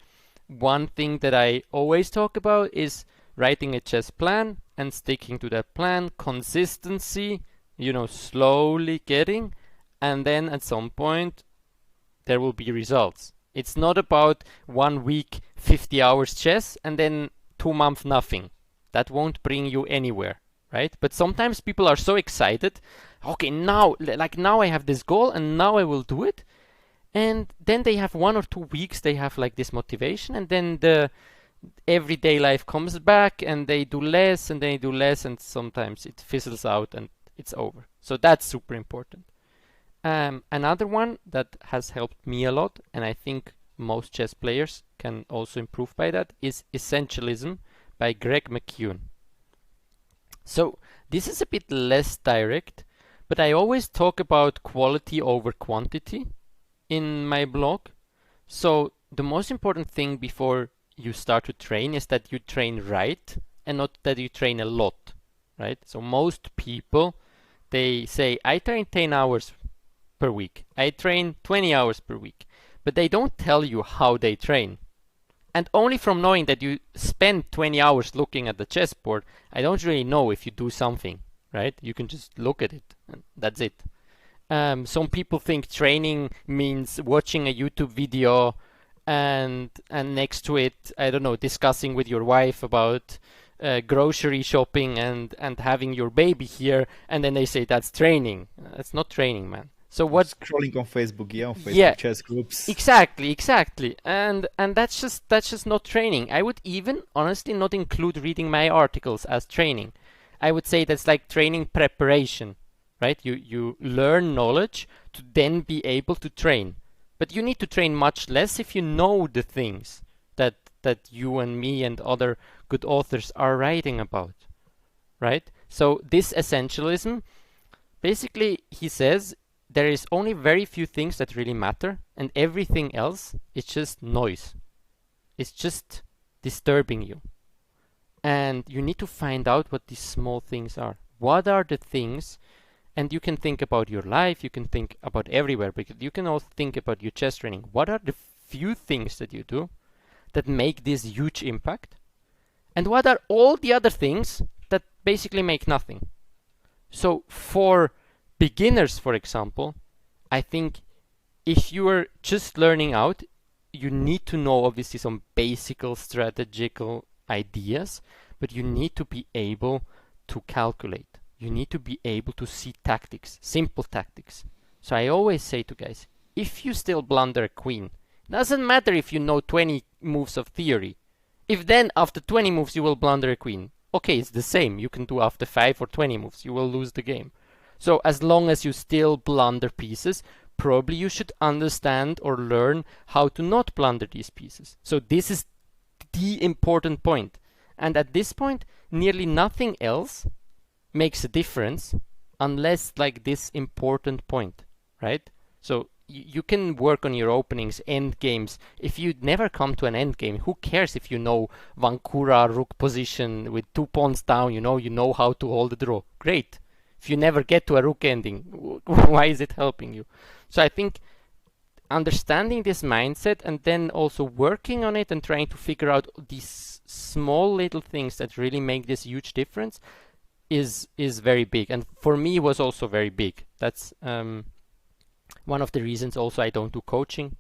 one thing that I always talk about is writing a chess plan and sticking to that plan, consistency, slowly getting, and then at some point there will be results. It's not about 1 week, 50 hours chess, and then 2 months nothing. That won't bring you anywhere, right? But sometimes people are so excited. Okay, now I have this goal, and now I will do it. And then they have 1 or 2 weeks, they have like this motivation, and then the everyday life comes back, and they do less, and they do less, and sometimes it fizzles out, and it's over. So that's super important. Another one that has helped me a lot, and I think most chess players can also improve by that, is Essentialism by Greg McKeown. So this is a bit less direct, but I always talk about quality over quantity in my blog. So the most important thing before you start to train is that you train right and not that you train a lot, right? So most people, they say, I train 10 hours per week. I train 20 hours per week. But they don't tell you how they train. And only from knowing that you spend 20 hours looking at the chessboard, I don't really know if you do something, right? You can just look at it, and that's it. Some people think training means watching a YouTube video and next to it, I don't know, discussing with your wife about grocery shopping and having your baby here, and then they say that's training. That's not training, man. So what? Scrolling on Facebook, yeah, on Yeah, Facebook chess groups. exactly, and that's just not training. I would even honestly not include reading my articles as training. I would say that's like training preparation, right? You learn knowledge to then be able to train. But you need to train much less if you know the things that you and me and other good authors are writing about, right? So this essentialism, basically, he says there is only very few things that really matter, and everything else is just noise. It's just disturbing you. And you need to find out what these small things are. What are the things? And you can think about your life, you can think about everywhere, but you can also think about your chess training. What are the few things that you do that make this huge impact? And what are all the other things that basically make nothing? So for beginners, for example, I think if you are just learning out, you need to know obviously some basic strategical ideas, but you need to be able to calculate. You need to be able to see tactics, simple tactics. So I always say to guys, if you still blunder a queen, doesn't matter if you know 20 moves of theory. If then after 20 moves you will blunder a queen, okay, it's the same. You can do after 5 or 20 moves, you will lose the game. So as long as you still blunder pieces, probably you should understand or learn how to not blunder these pieces. So this is the important point. And at this point, nearly nothing else makes a difference unless like this important point, right? So you can work on your openings, end games. If you never come to an end game, who cares if you know Vankura rook position with 2 pawns down, you know how to hold the draw. Great. if you never get to a rook ending, why is it helping you? So I think understanding this mindset and then also working on it and trying to figure out these small little things that really make this huge difference is very big. And for me was also very big. That's one of the reasons also I don't do coaching,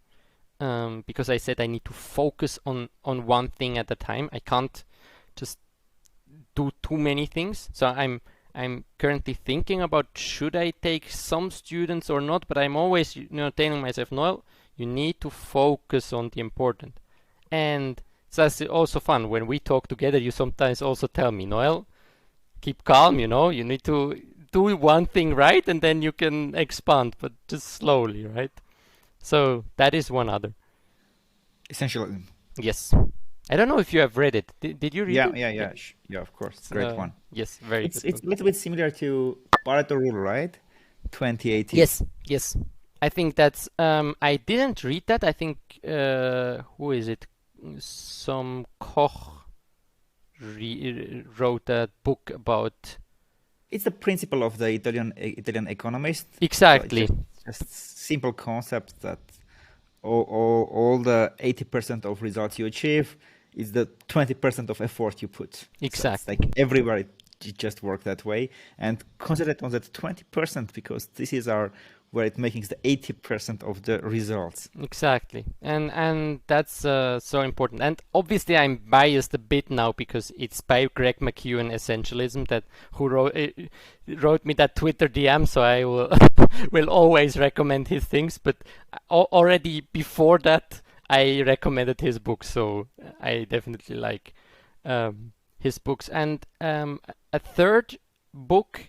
because I said I need to focus on one thing at a time. I can't just do too many things. So I'm currently thinking about should I take some students or not, but I'm always telling myself, Noel, you need to focus on the important. And so that's also fun. When we talk together, you sometimes also tell me, Noel, keep calm, you need to do one thing right and then you can expand, but just slowly, right? So that is one other. Essentially. Yes. I don't know if you have read it. Did you read Yeah, it? yeah, of course. It's a great one. Yes, very It's good. a little bit similar to Pareto rule, right? 2018. Yes. I think that's I didn't read that. I think who is it? Some Koch wrote a book about It's the principle of the Italian economist. exactly. So just simple concept that all the 80% of results you achieve is the 20% of effort you put. So it's Exactly. like everywhere it just works that way. And concentrate on that 20% because this is where it makes the 80% of the results. Exactly, and that's so important. And obviously, I'm biased a bit now because it's by Greg McKeown, Essentialism, that who wrote me that Twitter DM. So I will will always recommend his things. But already before that, I recommended his books, so I definitely like his books. And a third book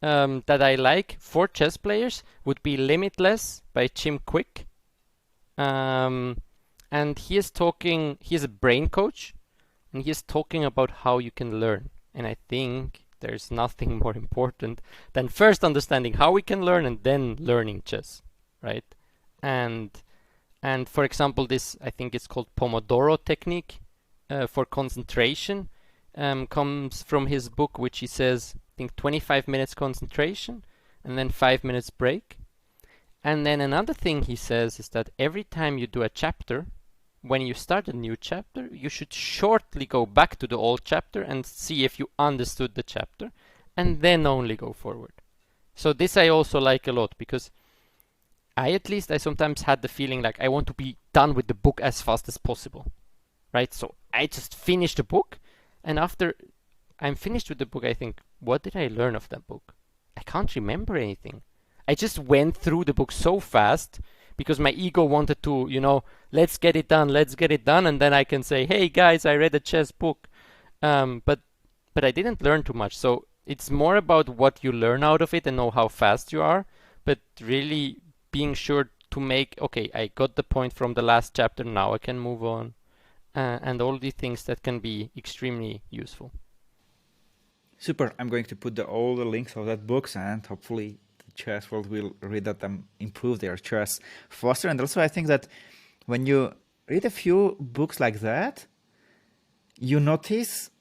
that I like for chess players would be Limitless by Jim Quick. And he's a brain coach, and he's talking about how you can learn. And I think there's nothing more important than first understanding how we can learn and then learning chess, right? And for example, this, I think it's called Pomodoro technique for concentration, comes from his book, which he says, I think 25 minutes concentration and then 5 minutes break. And then another thing he says is that every time you do a chapter, when you start a new chapter, you should shortly go back to the old chapter and see if you understood the chapter, and then only go forward. So this I also like a lot, because I sometimes had the feeling like I want to be done with the book as fast as possible, right? So I just finish the book, and after I'm finished with the book, I think, what did I learn of that book? I can't remember anything. I just went through the book so fast because my ego wanted to, let's get it done, and then I can say, hey guys, I read a chess book. But I didn't learn too much. So it's more about what you learn out of it and know how fast you are, but really being sure to make, okay, I got the point from the last chapter, now I can move on. And all the things that can be extremely useful. Super. I'm going to put all the links of that books, and hopefully the chess world will read that and improve their chess faster. And also I think that when you read a few books like that, you notice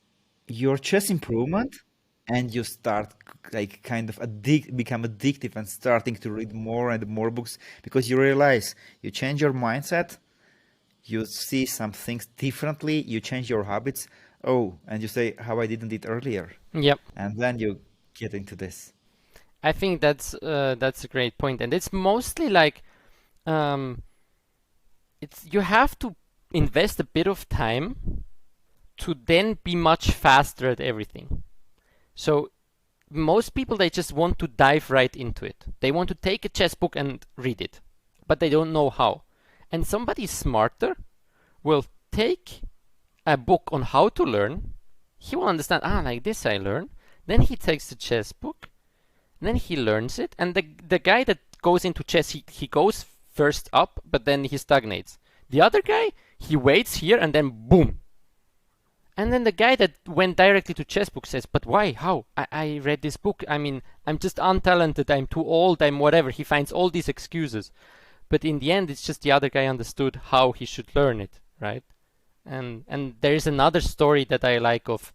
your chess improvement, and you start like kind of become addictive and starting to read more and more books, because you realize you change your mindset, you see some things differently, you change your habits. Oh, and you say, how I didn't it earlier. Yep. And then you get into this. I think that's a great point, and it's mostly like it's you have to invest a bit of time to then be much faster at everything. So most people, they just want to dive right into it. They want to take a chess book and read it, but they don't know how. And somebody smarter will take a book on how to learn. He will understand, like this I learn. Then he takes the chess book, then he learns it. And the guy that goes into chess, he goes first up, but then he stagnates. The other guy, he waits here and then boom. And then the guy that went directly to chess book says, but why? How? I read this book. I mean, I'm just untalented. I'm too old. I'm whatever. He finds all these excuses. But in the end, it's just the other guy understood how he should learn it, right? And there is another story that I like of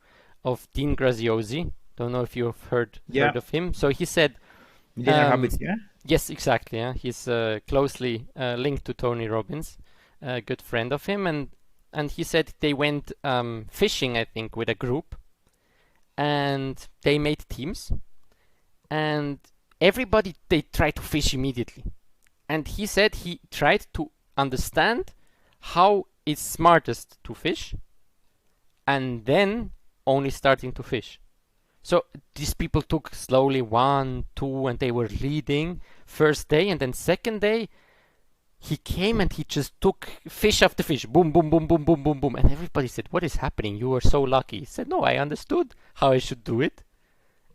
Dean Graziosi, Don't know if you've heard Yeah, of him. So he said, Millionaire Habits. Yeah. yes, exactly. Yeah, he's closely linked to Tony Robbins, a good friend of him, and he said they went fishing, I think, with a group, and they made teams, and everybody they tried to fish immediately. And he said he tried to understand how it's smartest to fish, and then only starting to fish. So these people took slowly 1, 2, and they were leading first day, and then second day he came and he just took fish after fish, boom, boom, boom, boom, boom, boom, boom, and everybody said, "What is happening? You were so lucky." He said, "No, I understood how I should do it,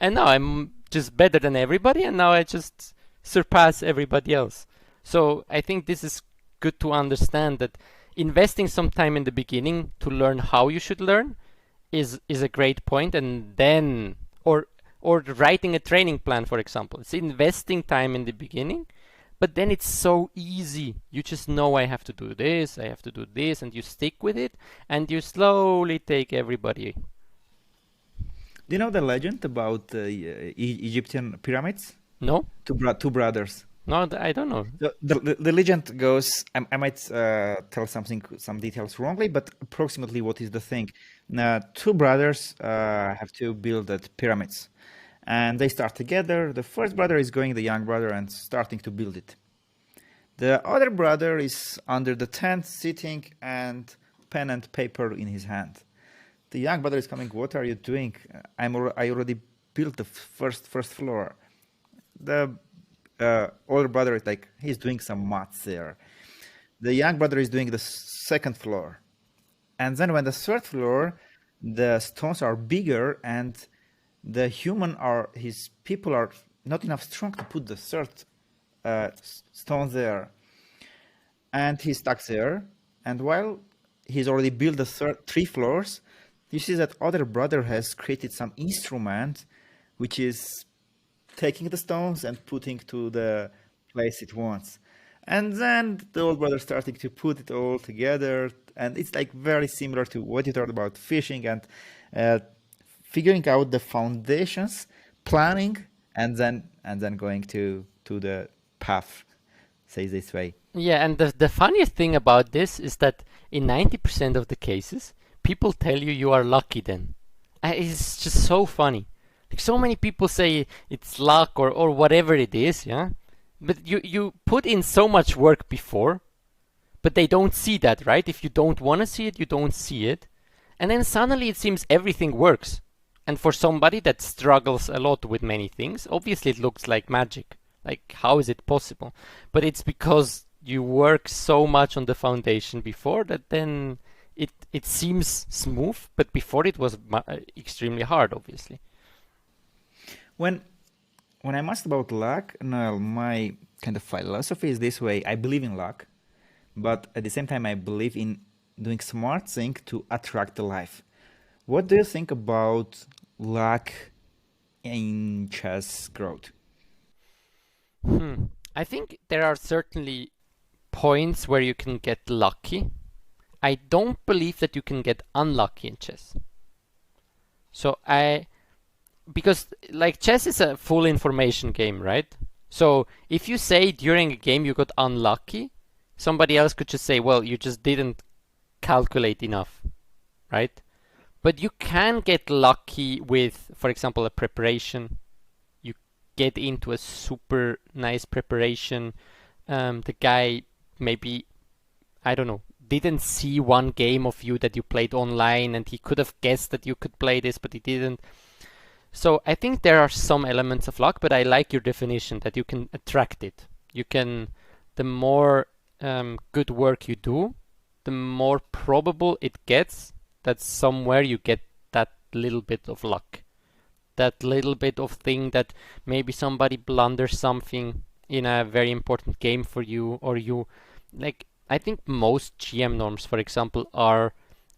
and now I'm just better than everybody, and now I just surpass everybody else." So I think this is good to understand that investing some time in the beginning to learn how you should learn is a great point, and then or writing a training plan, for example. It's investing time in the beginning, but then it's so easy. You just know I have to do this, I have to do this, and you stick with it, and you slowly take everybody. Do you know the legend about the Egyptian pyramids? No? Two brothers. No, I don't know. The legend goes, I might tell some details wrongly, but approximately what is the thing? Two brothers have to build the pyramids, and they start together. The first brother is going, the young brother, and starting to build it. The other brother is under the tent, sitting, and pen and paper in his hand. The young brother is coming, "What are you doing? I already built the first floor." The older brother is like, he's doing some maths there. The young brother is doing the second floor. And then when the third floor, the stones are bigger, and his people are not enough strong to put the third stone there. And he's stuck there. And while he's already built the three floors, you see that other brother has created some instrument which is taking the stones and putting to the place it wants. And then the old brother starting to put it all together. And it's like very similar to what you talked about fishing and figuring out the foundations, planning, and then going to the path, say this way. Yeah, and the funniest thing about this is that in 90% of the cases, people tell you are lucky then. It's just so funny. Like, so many people say it's luck or whatever it is, yeah? But you put in so much work before, but they don't see that, right? If you don't want to see it, you don't see it. And then suddenly it seems everything works. And for somebody that struggles a lot with many things, obviously it looks like magic. Like, how is it possible? But it's because you work so much on the foundation before that then it seems smooth, but before it was extremely hard, obviously. When I'm asked about luck, Noel, my kind of philosophy is this way. I believe in luck, but at the same time, I believe in doing smart things to attract the life. What do you think about luck in chess growth? I think there are certainly points where you can get lucky. I don't believe that you can get unlucky in chess. So because like chess is a full information game, right? So if you say during a game you got unlucky, somebody else could just say, well, you just didn't calculate enough, right? But you can get lucky with, for example, a preparation. You get into a super nice preparation. The guy maybe, I don't know, didn't see one game of you that you played online, and he could have guessed that you could play this, but he didn't. So I think there are some elements of luck, but I like your definition that you can attract it. You can, the more good work you do, the more probable it gets that somewhere you get that little bit of luck. That little bit of thing that maybe somebody blunders something in a very important game for you, or you, like, I think most GM norms, for example, are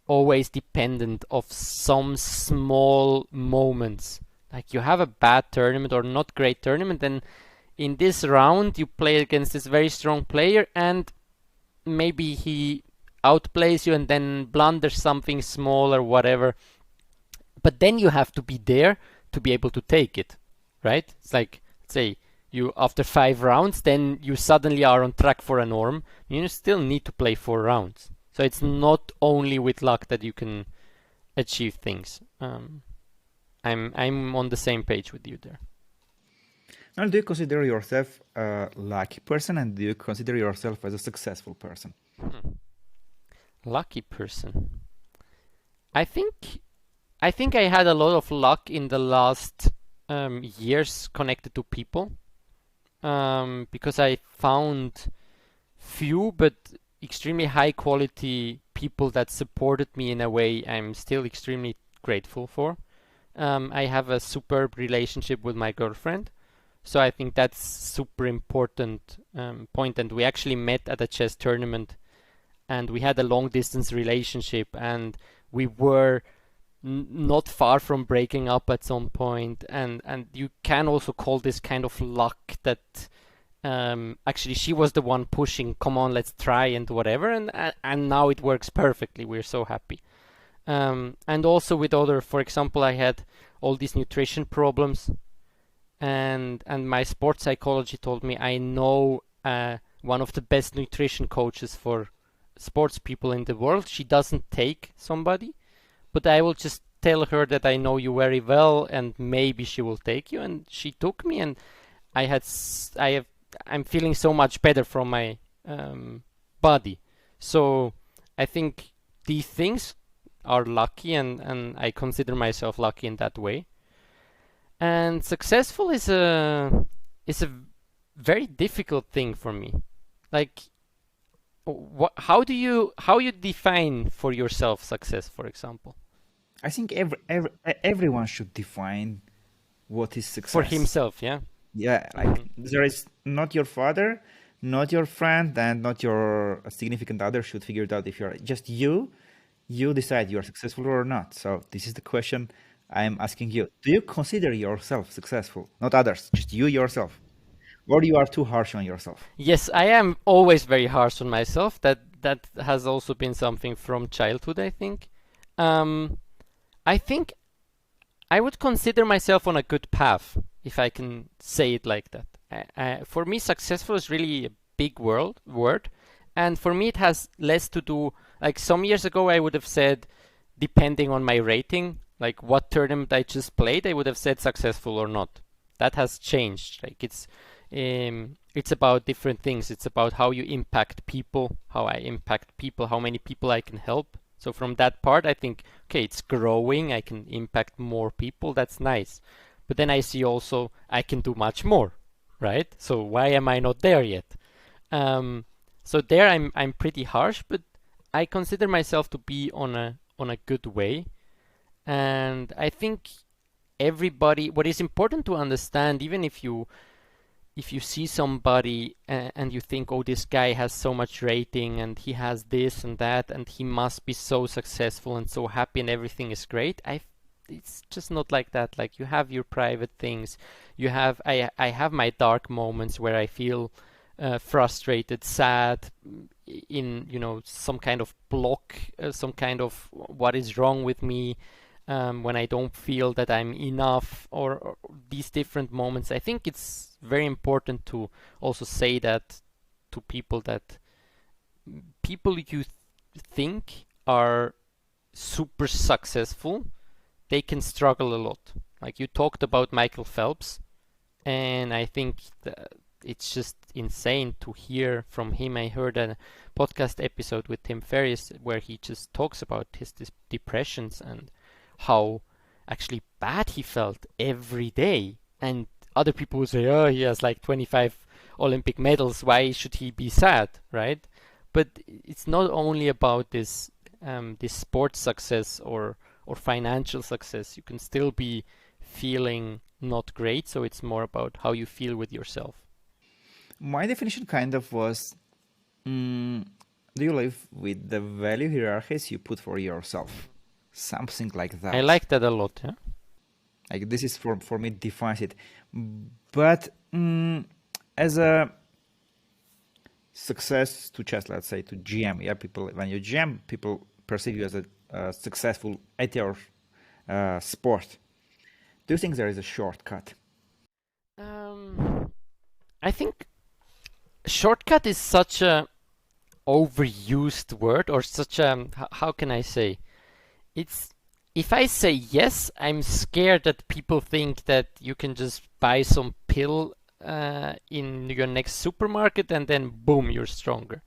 always dependent of some small moments. Like you have a bad tournament or not great tournament, and in this round you play against this very strong player, and maybe he outplays you and then blunders something small or whatever. But then you have to be there to be able to take it, right? It's like, say, you after 5 rounds, then you suddenly are on track for a norm. You still need to play 4 rounds. So it's not only with luck that you can achieve things. I'm on the same page with you there. Now, do you consider yourself a lucky person, and do you consider yourself as a successful person? Lucky person. I think I had a lot of luck in the last years connected to people, because I found few but extremely high quality people that supported me in a way I'm still extremely grateful for. I have a superb relationship with my girlfriend, so I think that's super important point. And we actually met at a chess tournament, and we had a long distance relationship, and we were not far from breaking up at some point. And you can also call this kind of luck that actually she was the one pushing, come on, let's try and whatever, and now it works perfectly. We're so happy. And also with other, for example, I had all these nutrition problems, and my sports psychology told me I know one of the best nutrition coaches for sports people in the world. She doesn't take somebody, but I will just tell her that I know you very well, and maybe she will take you. And she took me, and I'm feeling so much better from my body. So I think these things are lucky, and I consider myself lucky in that way. And successful is a very difficult thing for me. Like, how you define for yourself success, for example? I think everyone should define what is For success. himself, yeah. Yeah, like there is not your father, not your friend, and not your significant other should figure it out. If you're just you decide you're successful or not. So this is the question I'm asking you. Do you consider yourself successful? Not others, just you yourself. Or you are too harsh on yourself? Yes, I am always very harsh on myself. That has also been something from childhood, I think. Um, I think I would consider myself on a good path, if I can say it like that. For me, successful is really a big word, and for me, it has less to do. Like some years ago, I would have said, depending on my rating, like what tournament I just played, I would have said successful or not. That has changed. Like it's about different things. It's about how you impact people, how I impact people, how many people I can help. So from that part, I think, okay, it's growing. I can impact more people. That's nice. But then I see also I can do much more, right? So why am I not there yet? Um, so there I'm pretty harsh, but I consider myself to be on a good way. And I think everybody, what is important to understand, even if you see somebody and you think, oh, this guy has so much rating and he has this and that and he must be so successful and so happy and everything is great. It's just not like that. Like, you have your private things. I have my dark moments where I feel frustrated, sad, in some kind of block, some kind of what is wrong with me, when I don't feel that I'm enough, or these different moments. I think it's very important to also say that to people, that people you think are super successful, they can struggle a lot. Like you talked about Michael Phelps, and I think that it's just insane to hear from him. I heard a podcast episode with Tim Ferriss where he just talks about his depressions and how actually bad he felt every day. And other people would say, oh, he has like 25 Olympic medals, why should he be sad, right? But it's not only about this sports success or financial success. You can still be feeling not great, so it's more about how you feel with yourself. My definition kind of was, do you live with the value hierarchies you put for yourself? Something like I that. like that a lot, yeah? Like this is for me defines it. But as a success to chess, let's say to GM, yeah, people when you GM, people perceive you as a successful at your sport. Do you think there is a shortcut? I think shortcut is such a overused word, or such a, how can I say? It's, if I say yes, I'm scared that people think that you can just buy some pill in your next supermarket and then boom, you're stronger.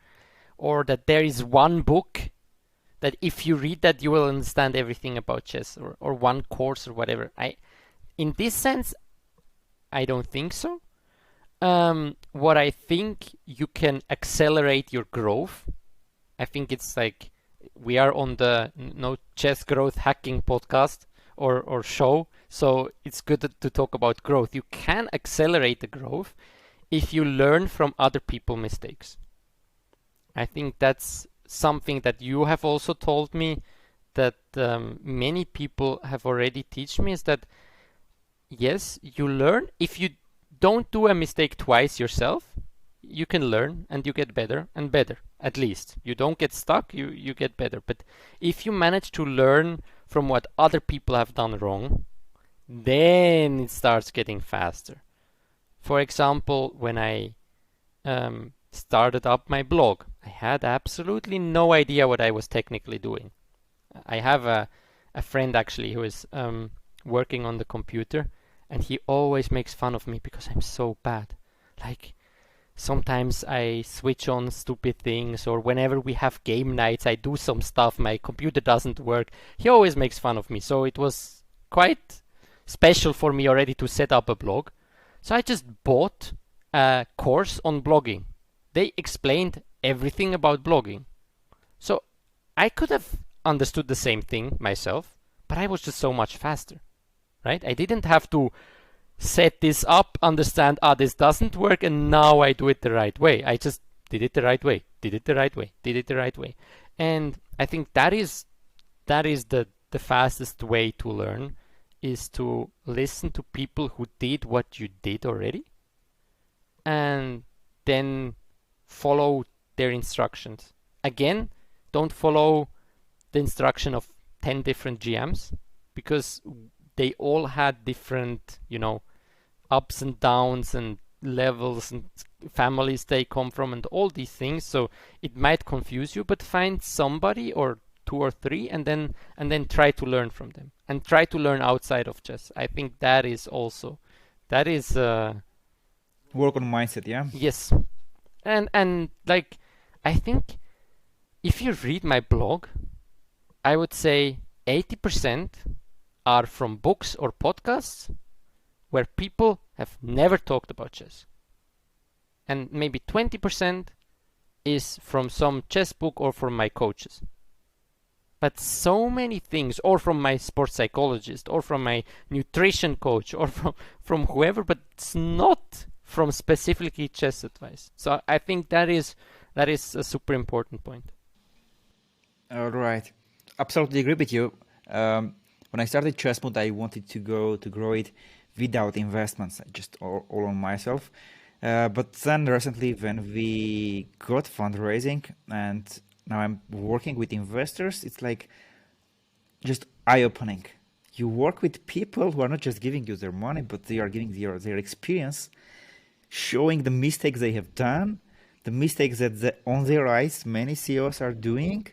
Or that there is one book that if you read that you will understand everything about chess, or one course or whatever. In this sense, I don't think so. What I think, you can accelerate your growth. I think it's like, we are on the No Chess Growth Hacking podcast or show, so it's good to talk about growth. You can accelerate the growth if you learn from other people's mistakes. I think that's something that you have also told me, that many people have already taught me, is that yes, you learn. If you don't do a mistake twice yourself, you can learn and you get better and better. At least you don't get stuck, you get better. But if you manage to learn from what other people have done wrong, then it starts getting faster. For example, when I started up my blog, I had absolutely no idea what I was technically doing. I have a friend actually who is working on the computer, and he always makes fun of me because I'm so bad. Like, sometimes I switch on stupid things, or whenever we have game nights, I do some stuff, my computer doesn't work. He always makes fun of me. So it was quite special for me already to set up a blog. So I just bought a course on blogging. They explained everything about blogging. So I could have understood the same thing myself, but I was just so much faster, right? I didn't have to set this up, understand, this doesn't work, and now I do it the right way. I just did it the right way, did it the right way, did it the right way. And I think that is the fastest way to learn, is to listen to people who did what you did already, and then follow their instructions. Again, don't follow the instruction of 10 different GMs, because they all had different, ups and downs and levels and families they come from and all these things. So it might confuse you, but find somebody or two or three, and then try to learn from them, and try to learn outside of chess. I think that is Work on mindset, yeah? yes. And like, I think if you read my blog, I would say 80% are from books or podcasts where people have never talked about chess. And maybe 20% is from some chess book or from my coaches. But so many things, or from my sports psychologist, or from my nutrition coach, or from whoever, but it's not from specifically chess advice. So I think that is a super important point. All right. Absolutely agree with you. When I started ChessMood, I wanted to grow it without investments, just all on myself. But then recently, when we got fundraising, and now I'm working with investors, it's like just eye-opening. You work with people who are not just giving you their money, but they are giving their experience, showing the mistakes they have done, the mistakes that on their eyes many CEOs are doing.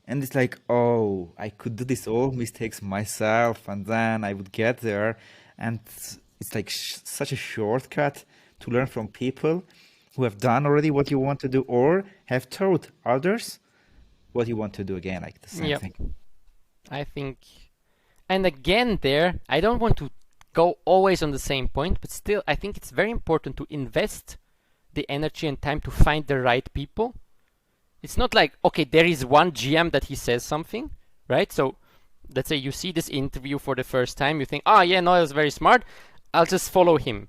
And it's like, oh, I could do this all mistakes myself, and then I would get there. And it's like such a shortcut to learn from people who have done already what you want to do, or have taught others what you want to do again, like the same Yep. thing. I think, and again there, I don't want to go always on the same point, but still, I think it's very important to invest the energy and time to find the right people. It's not like, okay, there is one GM that he says something, right? So let's say you see this interview for the first time, you think, yeah, Noel's very smart, I'll just follow him.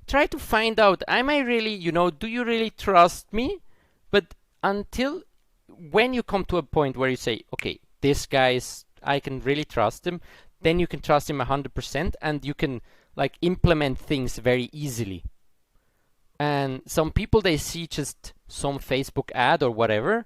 Try to find out, am I really, do you really trust me? But until when you come to a point where you say, okay, this guy I can really trust him, then you can trust him 100%, and you can like implement things very easily. And some people, they see just some Facebook ad or whatever,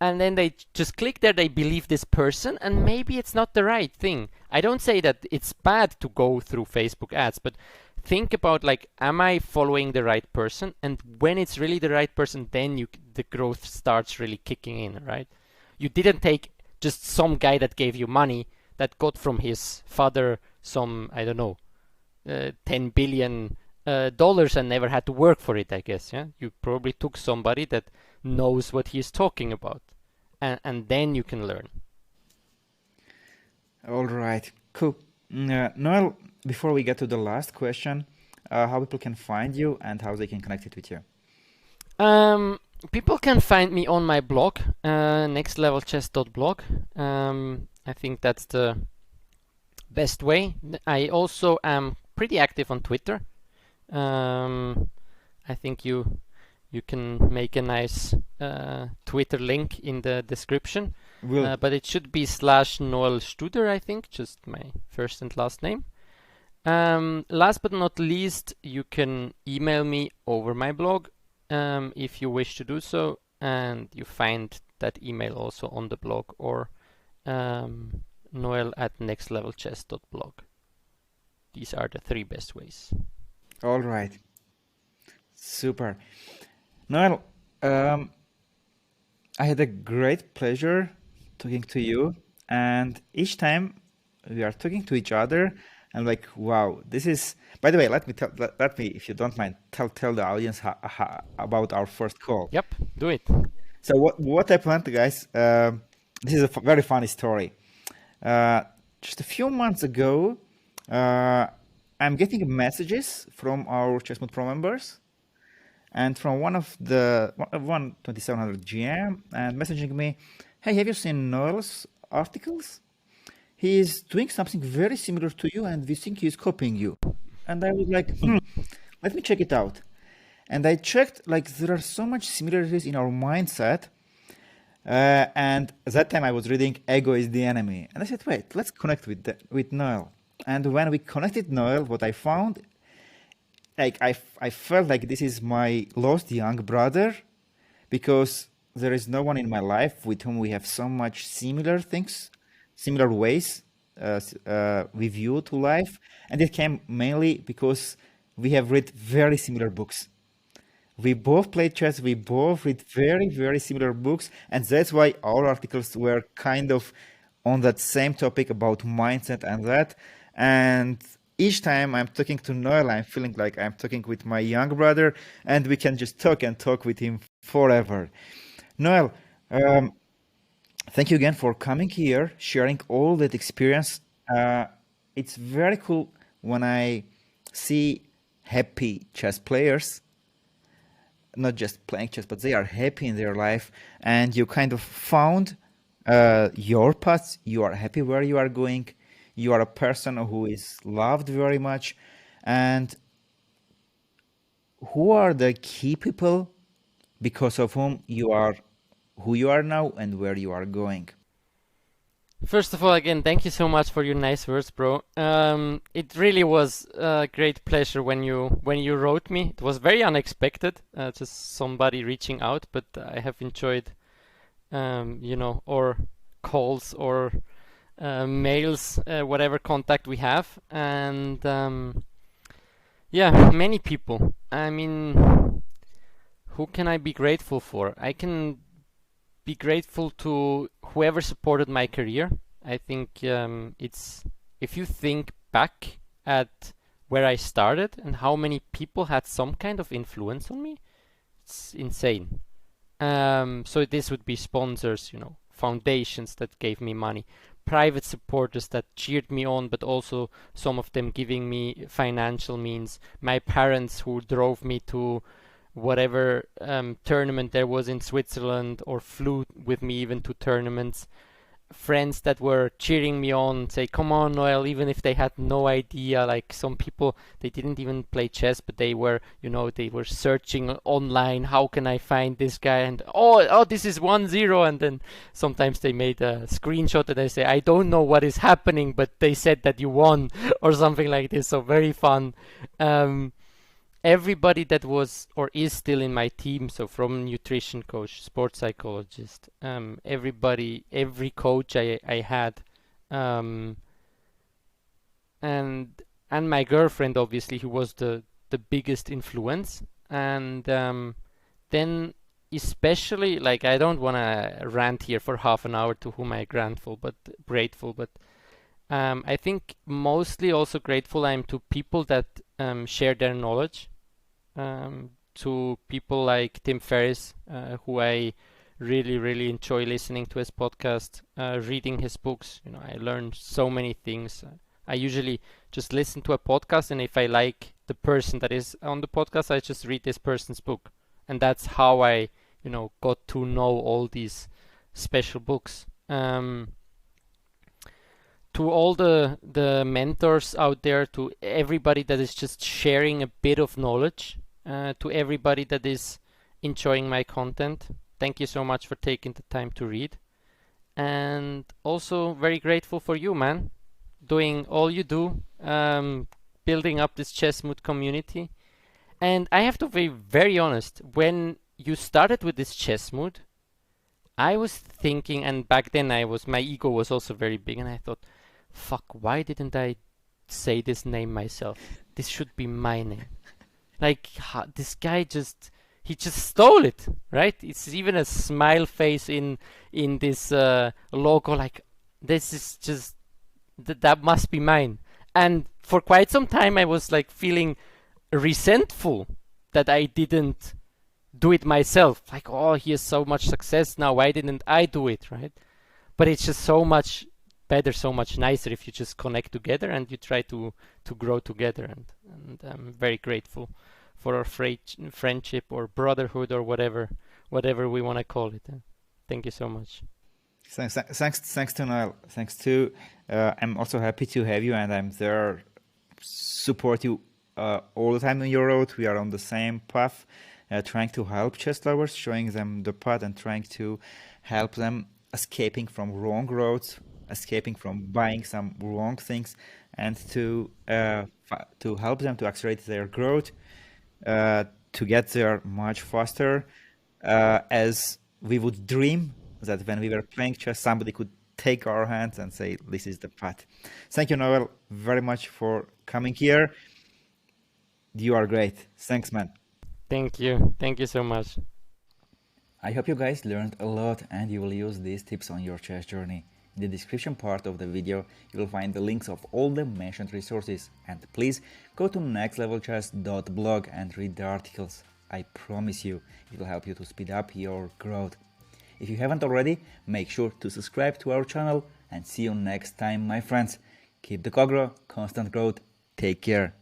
and then they just click there, they believe this person, and maybe it's not the right thing. I don't say that it's bad to go through Facebook ads, but think about, like, am I following the right person? And when it's really the right person, then the growth starts really kicking in, right? You didn't take just some guy that gave you money that got from his father some, I don't know, $10 billion dollars and never had to work for it, I guess. Yeah, you probably took somebody that knows what he's talking about, and then you can learn. All right, cool. Noel, before we get to the last question, how people can find you and how they can connect it with you? People can find me on my blog, nextlevelchess.blog. I think that's the best way. I also am pretty active on Twitter. I think you can make a nice Twitter link in the description. But it should be /Noël Studer, I think, just my first and last name. Last but not least, you can email me over my blog if you wish to do so, and you find that email also on the blog, or noel@nextlevelchess.blog. These are the 3 best ways. All right. Super. Noel, I had a great pleasure talking to you, and each time we are talking to each other, I'm like, wow, this is. By the way, let me, if you don't mind, tell the audience about our first call. Yep, do it. So what happened, guys? This is a very funny story. Just a few months ago, I'm getting messages from our ChessMood Pro members, and from one 2700 GM, and messaging me, hey, have you seen Noel's articles? He is doing something very similar to you, and we think he's copying you. And I was like, let me check it out. And I checked, like, there are so much similarities in our mindset. And at that time I was reading Ego is the Enemy. And I said, wait, let's connect with Noel. And when we connected Noel, what I found, like, I felt like this is my lost young brother, because there is no one in my life with whom we have so much similar things, similar ways we view to life. And it came mainly because we have read very similar books. We both play chess, we both read very, very similar books, and that's why our articles were kind of on that same topic about mindset and that. And each time I'm talking to Noel, I'm feeling like I'm talking with my young brother, and we can just talk and talk with him forever. Noel, thank you again for coming here, sharing all that experience. It's very cool when I see happy chess players, not just playing chess, but they are happy in their life, and you kind of found your path. You are happy where you are going. You are a person who is loved very much. And who are the key people because of whom you are who you are now and where you are going? First of all, again, thank you so much for your nice words, bro. It really was a great pleasure when you wrote me. It was very unexpected, just somebody reaching out, but I have enjoyed, or calls or mails, whatever contact we have, and yeah, many people. I mean, who can I be grateful for? I can be grateful to whoever supported my career. I think it's, if you think back at where I started and how many people had some kind of influence on me, it's insane. So this would be sponsors, foundations that gave me money, private supporters that cheered me on, but also some of them giving me financial means, my parents who drove me to whatever tournament there was in Switzerland, or flew with me even to tournaments, friends that were cheering me on, say, come on, Noel, even if they had no idea. Like, some people, they didn't even play chess, but they were, they were searching online, how can I find this guy, and oh, this is 1-0, and then sometimes they made a screenshot and they say, I don't know what is happening, but they said that you won, or something like this. So very fun. everybody that was or is still in my team, so from nutrition coach, sports psychologist, every coach I had, um, and my girlfriend, obviously, who was the biggest influence. And then especially, like, I don't want to rant here for half an hour to whom I grateful, but I think mostly also grateful I'm to people that share their knowledge, to people like Tim Ferriss, who I really, really enjoy listening to his podcast, reading his books. You know, I learn so many things. I usually just listen to a podcast, and if I like the person that is on the podcast, I just read this person's book. And that's how I, got to know all these special books. To all the mentors out there, to everybody that is just sharing a bit of knowledge, to everybody that is enjoying my content. Thank you so much for taking the time to read. And also very grateful for you, man, doing all you do, building up this ChessMood community. And I have to be very honest, when you started with this ChessMood, I was thinking, and back then my ego was also very big, and I thought, fuck, why didn't I say this name myself? This should be my name. Like, this guy he just stole it, right? It's even a smile face in this logo. Like, this is just that must be mine. And for quite some time, I was like feeling resentful that I didn't do it myself. Like, oh, he has so much success now. Why didn't I do it, right? But it's just so much better, so much nicer if you just connect together and you try to grow together. And I'm very grateful for our friendship or brotherhood or whatever we want to call it. Thank you so much. Thanks to Noel. Thanks to. I'm also happy to have you, and I'm there, support you all the time on your road. We are on the same path, trying to help chess lovers, showing them the path, and trying to help them escaping from wrong roads, escaping from buying some wrong things, and to help them to accelerate their growth, to get there much faster, as we would dream that when we were playing chess, somebody could take our hands and say, this is the path. Thank you, Noel, very much for coming here. You are great. Thanks, man. Thank you. Thank you so much. I hope you guys learned a lot and you will use these tips on your chess journey. In the description part of the video, you will find the links of all the mentioned resources. And please go to nextlevelchess.blog and read the articles. I promise you, it will help you to speed up your growth. If you haven't already, make sure to subscribe to our channel and see you next time, my friends. Keep the Kagro, constant growth. Take care.